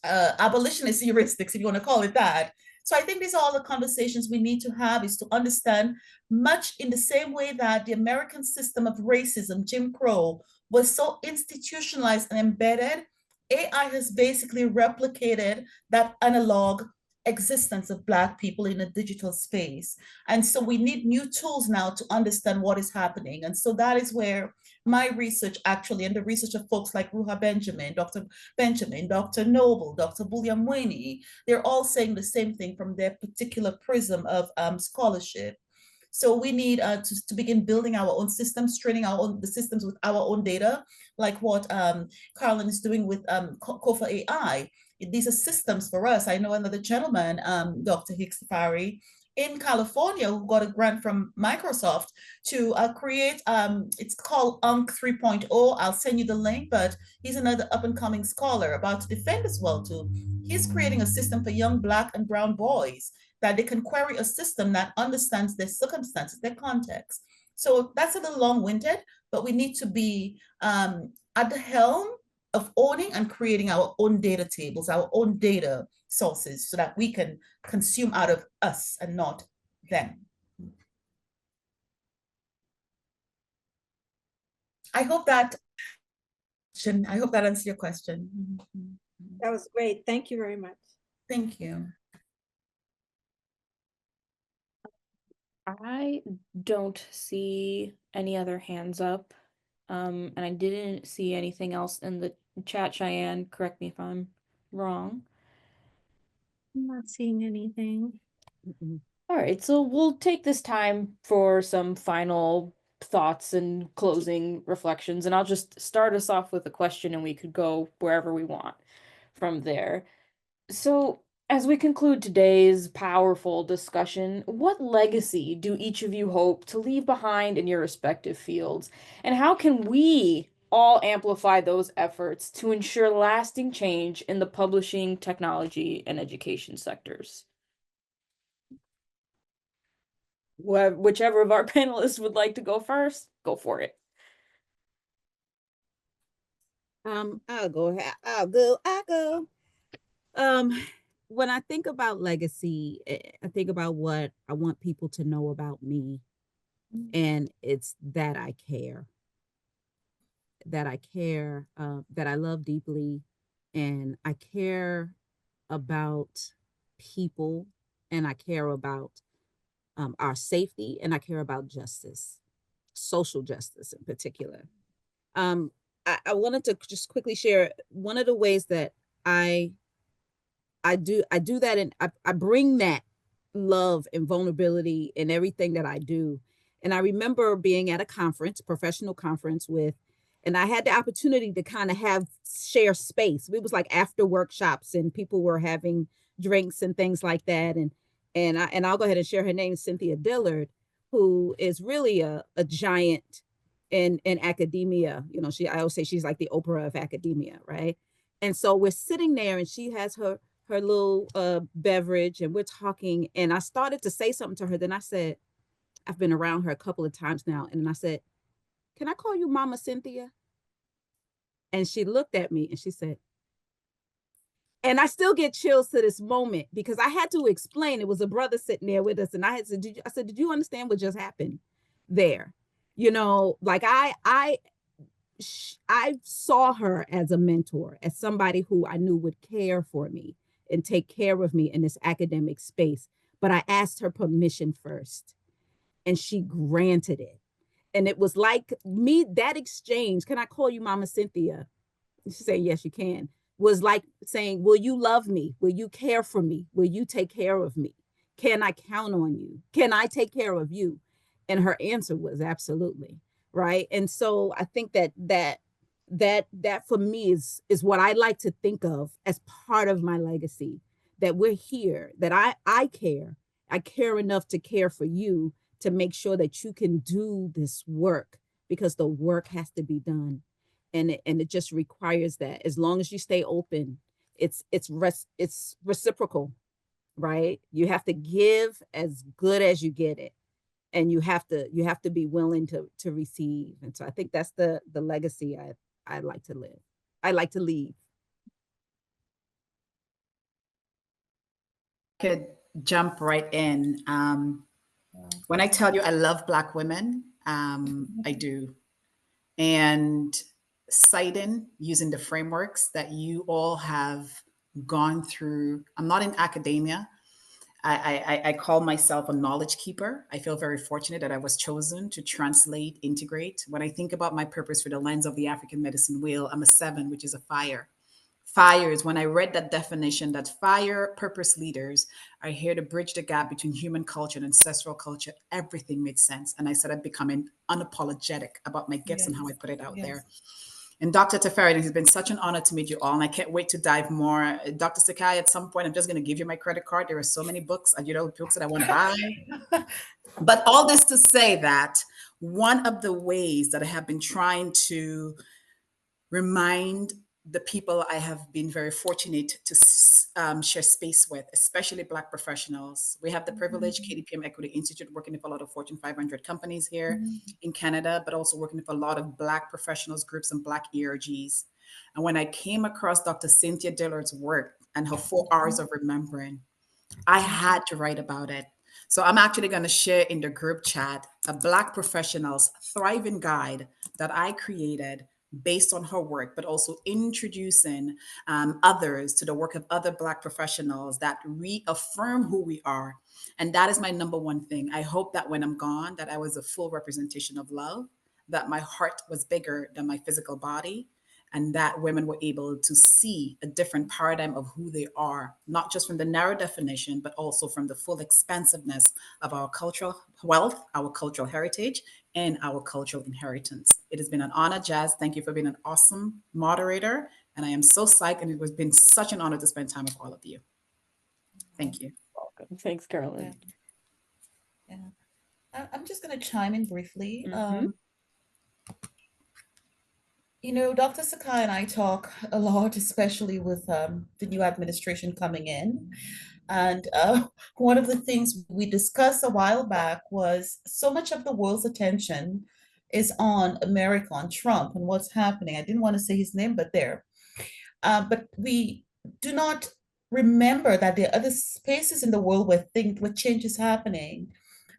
Abolitionist heuristics, if you want to call it that. So I think these are all the conversations we need to have, is to understand, much in the same way that the American system of racism, Jim Crow, was so institutionalized and embedded, AI has basically replicated that analog existence of Black people in a digital space. And so we need new tools now to understand what is happening. And so that is where my research actually, and the research of folks like Ruha Benjamin, Dr. Benjamin, Dr. Noble, Dr. Bulyamwini, they're all saying the same thing from their particular prism of scholarship. So we need to begin building our own systems, training the systems with our own data, like what Karlyn is doing with Kofa AI. These are systems for us. I know another gentleman, Dr. Hicks Tafari, in California, who got a grant from Microsoft to create, it's called UNC 3.0. I'll send you the link, but he's another up-and-coming scholar about to defend as well too. He's creating a system for young Black and brown boys that they can query a system that understands their circumstances, their context. So that's a little long-winded, but we need to be at the helm of owning and creating our own data tables, our own data sources, so that we can consume out of us and not them. I hope that answers your question. That was great. Thank you very much. Thank you. I don't see any other hands up. And I didn't see anything else in the chat. Cheyanne, correct me if I'm wrong. I'm not seeing anything. All right, so we'll take this time for some final thoughts and closing reflections, and I'll just start us off with a question and we could go wherever we want from there. So, as we conclude today's powerful discussion, what legacy do each of you hope to leave behind in your respective fields? And how can we all amplify those efforts to ensure lasting change in the publishing, technology, and education sectors? Whichever of our panelists would like to go first, go for it. I'll go. When I think about legacy, I think about what I want people to know about me. And it's that I care. That I love deeply, and I care about people, and I care about our safety, and I care about justice, social justice in particular. I wanted to just quickly share one of the ways that I do that, and I bring that love and vulnerability in everything that I do. And I remember being at a conference, professional conference and I had the opportunity to kind of share space. It was like after workshops, and people were having drinks and things like that. And I'll go ahead and share her name, Cynthia Dillard, who is really a giant in academia. I always say she's like the Oprah of academia, right? And so we're sitting there, and she has her little beverage, and we're talking. And I started to say something to her. Then I said, I've been around her a couple of times now, and I said, "Can I call you Mama Cynthia?" And she looked at me and she said, and I still get chills to this moment, because I had to explain. It was a brother sitting there with us, and I said, "Did you understand what just happened there?" Like I saw her as a mentor, as somebody who I knew would care for me and take care of me in this academic space. But I asked her permission first, and she granted it. And it was like that exchange, "Can I call you Mama Cynthia?" And she said, "Yes, you can." was like saying, will you love me? Will you care for me? Will you take care of me? Can I count on you? Can I take care of you? And her answer was absolutely, right? And so I think that for me is what I like to think of as part of my legacy, that we're here, that I care enough to care for you, to make sure that you can do this work, because the work has to be done. And it just requires that, as long as you stay open, it's reciprocal, right? You have to give as good as you get it, and you have to be willing to receive. And so I think that's the legacy I'd like to live. I'd like to leave. Could jump right in. When I tell you I love Black women, I do. And citing, using the frameworks that you all have gone through. I'm not in academia. I call myself a knowledge keeper. I feel very fortunate that I was chosen to translate, integrate. When I think about my purpose for the lens of the African medicine wheel, I'm a 7, which is a fire. Fires, when I read that definition, that fire purpose leaders are here to bridge the gap between human culture and ancestral culture, everything made sense. And I started becoming unapologetic about my gifts and how I put it out there. And Dr. Tafari, it has been such an honor to meet you all, and I can't wait to dive more. Dr. Sekai, at some point, I'm just going to give you my credit card. There are so many books, books that I want to buy. But all this to say that one of the ways that I have been trying to remind the people I have been very fortunate to share space with, especially Black professionals. We have the privilege, KDPM Equity Institute, working with a lot of Fortune 500 companies here in Canada, but also working with a lot of Black professionals groups and Black ERGs. And when I came across Dr. Cynthia Dillard's work and her 4 hours of remembering, I had to write about it. So I'm actually going to share in the group chat a Black professionals thriving guide that I created based on her work, but also introducing others to the work of other Black professionals that reaffirm who we are. And that is my number one thing. I hope that when I'm gone, that I was a full representation of love, that my heart was bigger than my physical body, and that women were able to see a different paradigm of who they are, not just from the narrow definition, but also from the full expansiveness of our cultural wealth, our cultural heritage, and our cultural inheritance. It has been an honor, Jazz. Thank you for being an awesome moderator. And I am so psyched, and it has been such an honor to spend time with all of you. Thank you. Welcome. Thanks, Karlyn. I'm just going to chime in briefly. Dr. Sekai and I talk a lot, especially with the new administration coming in. And one of the things we discussed a while back was so much of the world's attention is on America, on Trump and what's happening. I didn't want to say his name, but there. But we do not remember that there are other spaces in the world where change is happening.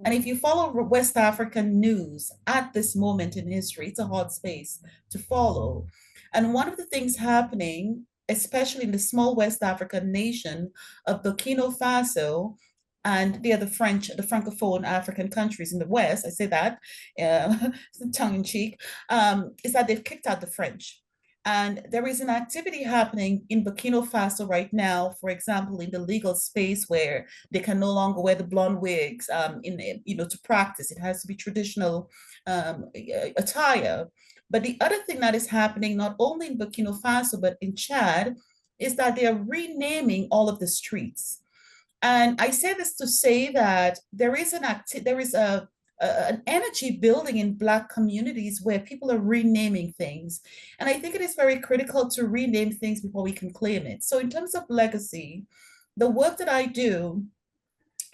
And if you follow West African news at this moment in history, it's a hard space to follow. And one of the things happening, especially in the small West African nation of Burkina Faso, and they are the Francophone African countries in the West, I say that, tongue in cheek, is that they've kicked out the French. And there is an activity happening in Burkina Faso right now, for example, in the legal space where they can no longer wear the blonde wigs to practice. It has to be traditional attire. But the other thing that is happening, not only in Burkina Faso, but in Chad, is that they are renaming all of the streets. And I say this to say that there is an energy building in Black communities where people are renaming things. And I think it is very critical to rename things before we can claim it. So in terms of legacy, the work that I do,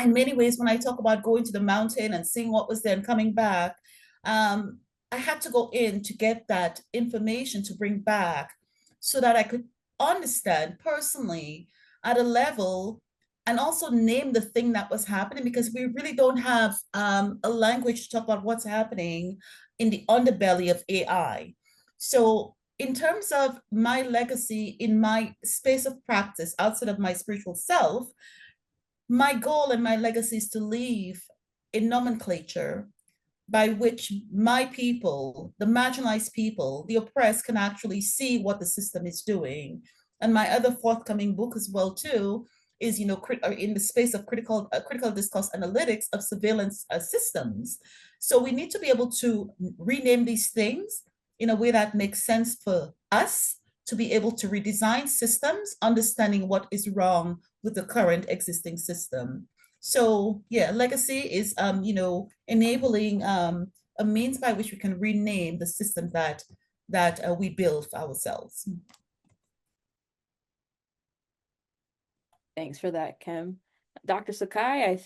in many ways, when I talk about going to the mountain and seeing what was there and coming back, I had to go in to get that information to bring back so that I could understand personally at a level and also name the thing that was happening, because we really don't have a language to talk about what's happening in the underbelly of AI. So in terms of my legacy in my space of practice outside of my spiritual self, my goal and my legacy is to leave a nomenclature by which my people, the marginalized people, the oppressed, can actually see what the system is doing And my other forthcoming book as well too is, you know, in the space of critical discourse analytics of surveillance systems. So we need to be able to rename these things in a way that makes sense for us to be able to redesign systems, understanding what is wrong with the current existing system. So yeah, legacy is, you know, enabling a means by which we can rename the system that we build for ourselves. Thanks for that, Kem. Dr. Sekai, I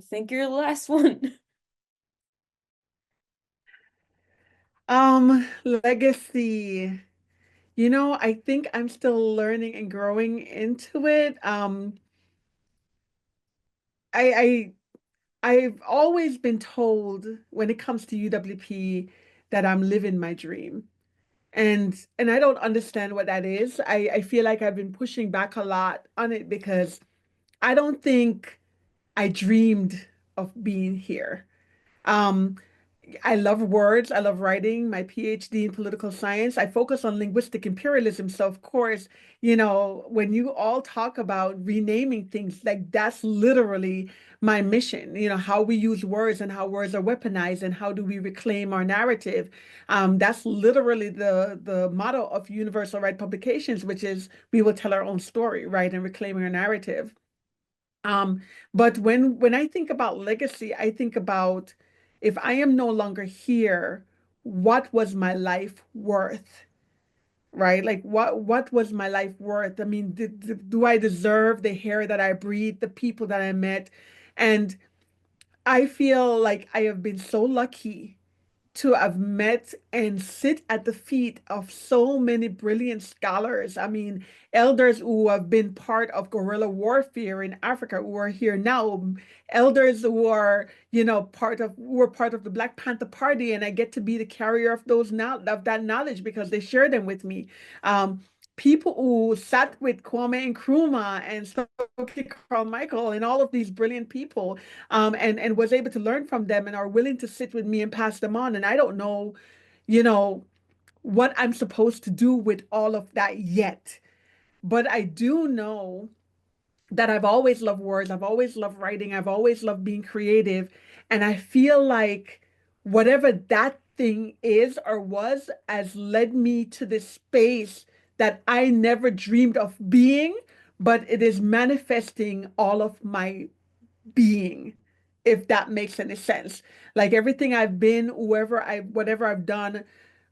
think you're the last one. Legacy. You know, I think I'm still learning and growing into it. I I've always been told when it comes to UWP that I'm living my dream. And I don't understand what that is. I feel like I've been pushing back a lot on it because I don't think I dreamed of being here. Um, I love words. I love writing. My PhD in political science. I focus on linguistic imperialism. So of course, you know, when you all talk about renaming things, like that's literally my mission. You know, how we use words and how words are weaponized and how do we reclaim our narrative. That's literally the motto of Universal Right Publications, which is we will tell our own story, right, and reclaiming our narrative. But when I think about legacy, I think about if I am no longer here, what was my life worth? Right? Like what was my life worth? I mean, do I deserve the hair that I breathed, the people that I met? And I feel like I have been so lucky to have met and sit at the feet of so many brilliant scholars. I mean, elders who have been part of guerrilla warfare in Africa who are here now, elders who are, you know, who are part of the Black Panther Party, and I get to be the carrier of of that knowledge because they share them with me. Um, People who sat with Kwame Nkrumah and Stokely Carmichael and all of these brilliant people, and was able to learn from them and are willing to sit with me and pass them on. And I don't know, you know, what I'm supposed to do with all of that yet. But I do know that I've always loved words. I've always loved writing. I've always loved being creative. And I feel like whatever that thing is or was has led me to this space that I never dreamed of being, but it is manifesting all of my being, if that makes any sense. Like everything I've been, whatever I've done,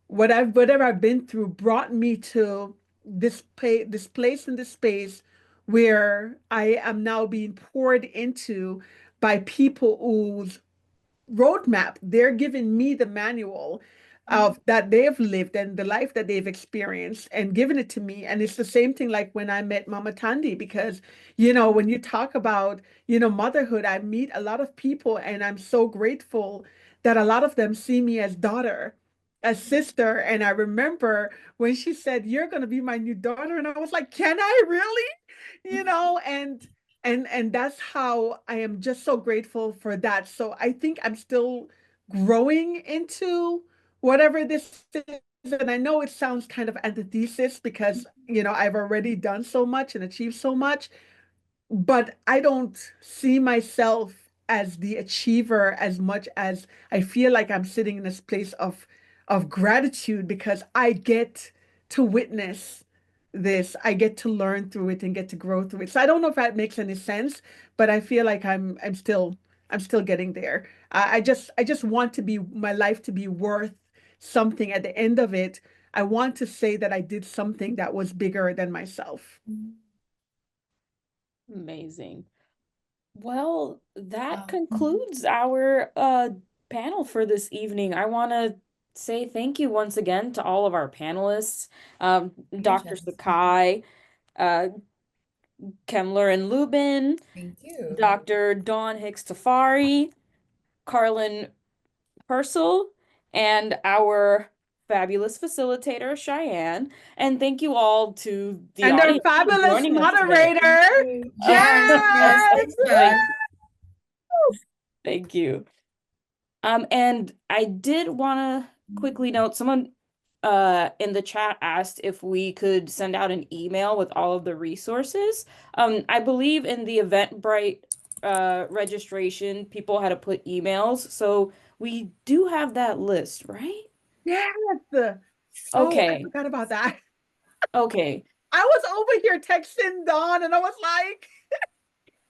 whatever I've been through brought me to this place in this space where I am now being poured into by people whose roadmap, they're giving me the manual of that they've lived and the life that they've experienced and giving it to me. And it's the same thing like when I met Mama Tandy, because, you know, when you talk about, you know, motherhood, I meet a lot of people and I'm so grateful that a lot of them see me as daughter, as sister. And I remember when she said, "You're going to be my new daughter." And I was like, "Can I really?" You know, and that's how I am just so grateful for that. So I think I'm still growing into whatever this is. And I know it sounds kind of antithesis because, you know, I've already done so much and achieved so much, but I don't see myself as the achiever as much as I feel like I'm sitting in this place of gratitude because I get to witness this. I get to learn through it and get to grow through it. So I don't know if that makes any sense, but I feel like I'm still getting there. I just want to be my life to be worth something at the end of it. I want to say that I did something that was bigger than myself. Amazing. Well, that Wow. concludes our panel for this evening. I want to say thank you once again to all of our panelists, Dr. Jasmine. Sekai, uh, Kem-Laurin Lubin, Thank you. Dr. Dawn Hicks Tafari, Karlyn Percil, and our fabulous facilitator, Cheyanne. And thank you all to the And our audience for fabulous joining us today. moderator, Yes. Jess! Thank you. And I did want to quickly note, someone in the chat asked if we could send out an email with all of the resources. I believe in the Eventbrite registration, people had to put emails. So we do have that list, right? Yes. Oh, I Okay. forgot about that. Okay. I was over here texting Dawn and I was like,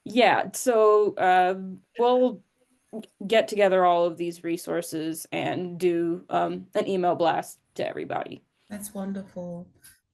Yeah, so we'll get together all of these resources and do an email blast to everybody. That's wonderful.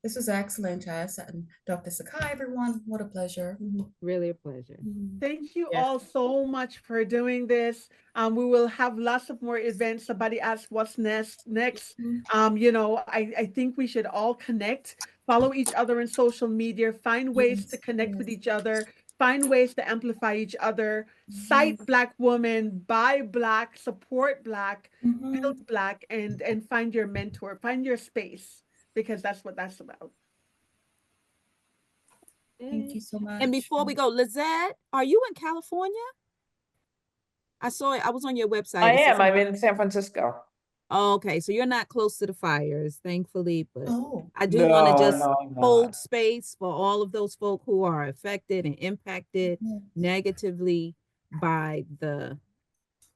This was excellent, Jess and Dr. Sekai, everyone. What a pleasure. Really a pleasure. thank you Yes. all so much for doing this. We will have lots of more events. Somebody asked what's next. You know, I think we should all connect, follow each other on social media, find ways to connect with each other, find ways to amplify each other, cite Black women, buy Black, support Black, build Black, and find your mentor, find your space, because that's what that's about. Thank you so much. And before we go, Lizette, are you in California? I saw it. I was on your website. I It says am. I'm in San Francisco. Oh, okay, so you're not close to the fires, thankfully, but Oh, I do want to just I'm not. hold space for all of those folk who are affected and impacted yes. negatively by the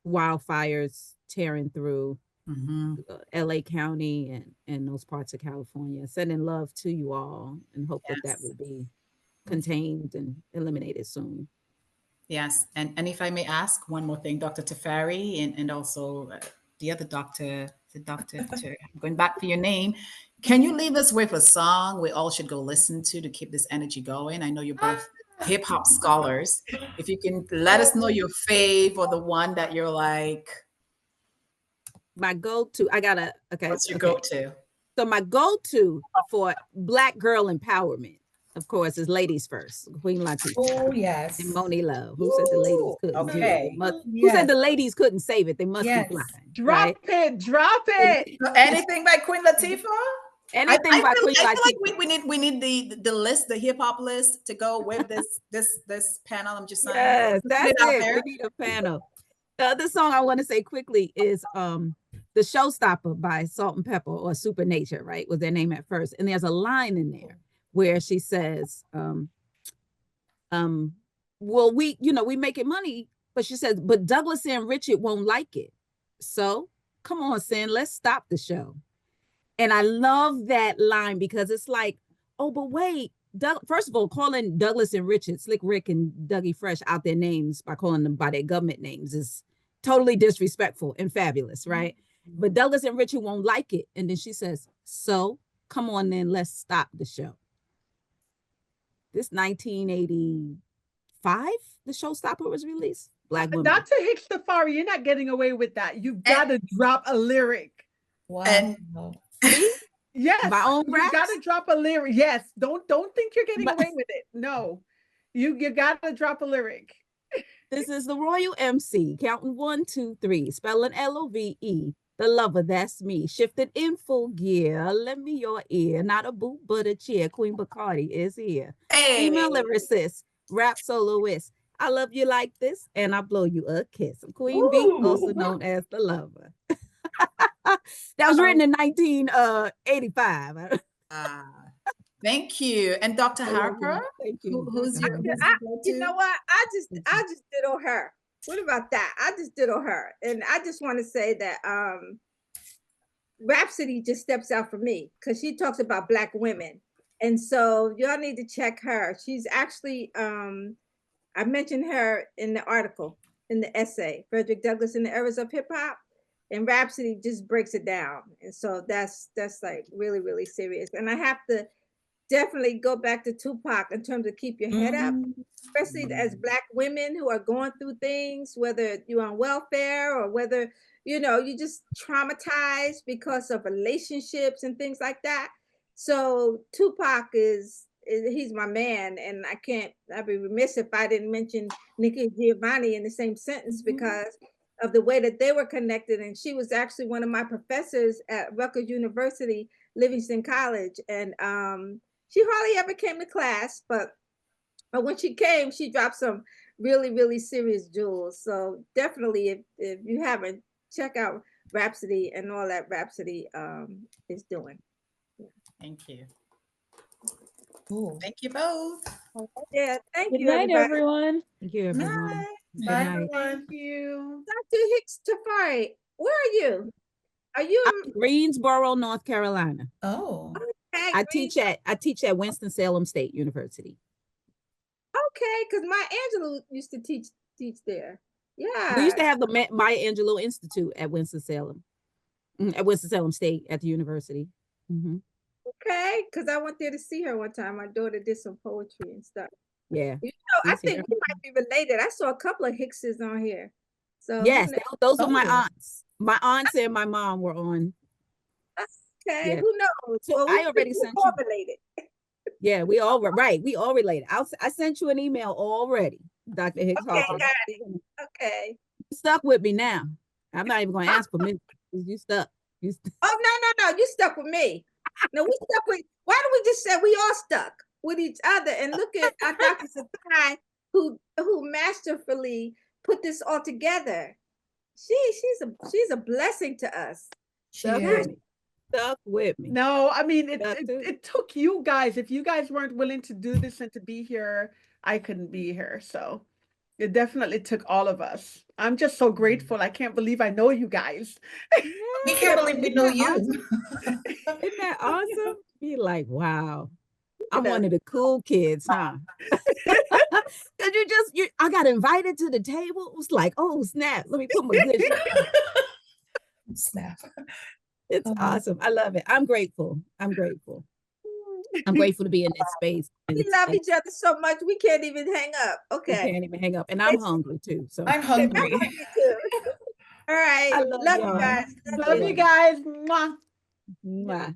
wildfires tearing through Mhm. LA County and those parts of California. Sending love to you all and hope that Yes. will be contained and eliminated soon. Yes, and if I may ask one more thing, Dr. Tafari, and also the other doctor, I'm going back for your name. Can you leave us with a song we all should go listen to keep this energy going? I know you're both hip hop scholars. If you can let us know your fave or the one that you're like, My go-to, okay. what's your okay. go-to? So my go-to for Black girl empowerment, of course, is Ladies First, Queen Latifah. Oh, yes. And Moni Love, who said the ladies couldn't do okay. it. Who said the ladies couldn't save it? They must Yes. be blind. Drop right? it, drop it. So anything by Queen Latifah? Anything by Queen I Latifah. feel like we need the list, the hip hop list to go with this panel. I'm just saying. Yes, that's out it. there. We need a panel. The other song I want to say quickly is The Showstopper by Salt and Pepper, or Super Nature, right? Was their name at first. And there's a line in there where she says, well, we making money, but she says, but Douglas and Richard won't like it. So come on, Sin, let's stop the show. And I love that line because it's like, oh, but wait, first of all, calling Douglas and Richard, Slick Rick and Dougie Fresh out their names by calling them by their government names is totally disrespectful and fabulous, right? But Douglas and Richard won't like it. And then she says, so come on then, let's stop the show. This 1985, the Showstopper was released. Black women. Dr. Hicks Tafari, you're not getting away with that. You've got to drop a lyric. Wow. And yes, my own you raps? got to drop a lyric. Yes, don't think you're getting away with it. No, you got to drop a lyric. This is the Royal MC, counting 1, 2, 3, spelling LOVE. The lover, that's me. Shifted in full gear. Lend me your ear. Not a boot, but a chair. Queen Bacardi is here. hey, Female lyricist, rap soloist. I love you like this, and I blow you a kiss. Queen B, also known as the lover. That was written in 1985. Thank you. And Dr. Harper, Thank you. who's your You know what? I just did on her. What about that? I just did on her. And I just want to say that Rhapsody just steps out for me because she talks about Black women. And so y'all need to check her. She's actually, I mentioned her in the article, in the essay, Frederick Douglass and the Errors of Hip Hop. And Rhapsody just breaks it down. And so that's like really, really serious. And I have to definitely go back to Tupac in terms of keep your head up, especially as Black women who are going through things, whether you're on welfare or whether, you just traumatized because of relationships and things like that. So Tupac he's my man, and I'd be remiss if I didn't mention Nikki Giovanni in the same sentence because of the way that they were connected. And she was actually one of my professors at Rutgers University, Livingston College. And she hardly ever came to class, but when she came, she dropped some really, really serious jewels. So definitely, if you haven't, check out Rhapsody and all that Rhapsody is doing. Thank you. Cool. Thank you both. Yeah, thank Good you, night, everybody. everyone. Thank you, everyone. Bye. Good Bye, night. everyone. Thank you. Dr. Hicks Tafari, where are you? Are you I'm in Greensboro, North Carolina. Oh, okay? I teach at Winston-Salem State University. Okay, because Maya Angelou used to teach there. Yeah. We used to have the Maya Angelou Institute at Winston-Salem, at Winston-Salem State at the university. Okay, because I went there to see her one time. My daughter did some poetry and stuff. Yeah. You know, I think we might be related. I saw a couple of Hickses on here. So Yes, those were my Oh. aunts. My aunts and my mom were on. okay, Yeah. who knows? So Well, I already sent all you. related. Yeah, we all were right. We all related. I sent you an email already, Dr. Hicks. Okay, Hawkins. got it. Okay. You stuck with me now. I'm not even going to ask for me. You stuck. Oh, no. You stuck with me. No, we stuck with, why don't we just say we all stuck with each other and look at our Dr. Sekai who masterfully put this all together. She's a blessing to us. Stuck So, with me. Stuck with me. No, I mean, Stuck too. it took you guys. If you guys weren't willing to do this and to be here, I couldn't be here. So it definitely took all of us. I'm just so grateful. I can't believe I know you guys. we can't believe we know you. Isn't that awesome? Be like, wow. I'm at one us. of the cool kids, huh? Cause I got invited to the table. It was like, oh snap! Let me put my good. Snap. It's awesome. I love it. I'm grateful. I'm grateful to be in this space. We love each other so much we can't even hang up. I Okay. can't even hang up, and I'm hungry too. So I'm hungry. Me too. All right. I love Love you y'all. guys. Love you guys. Mwah. Mwah.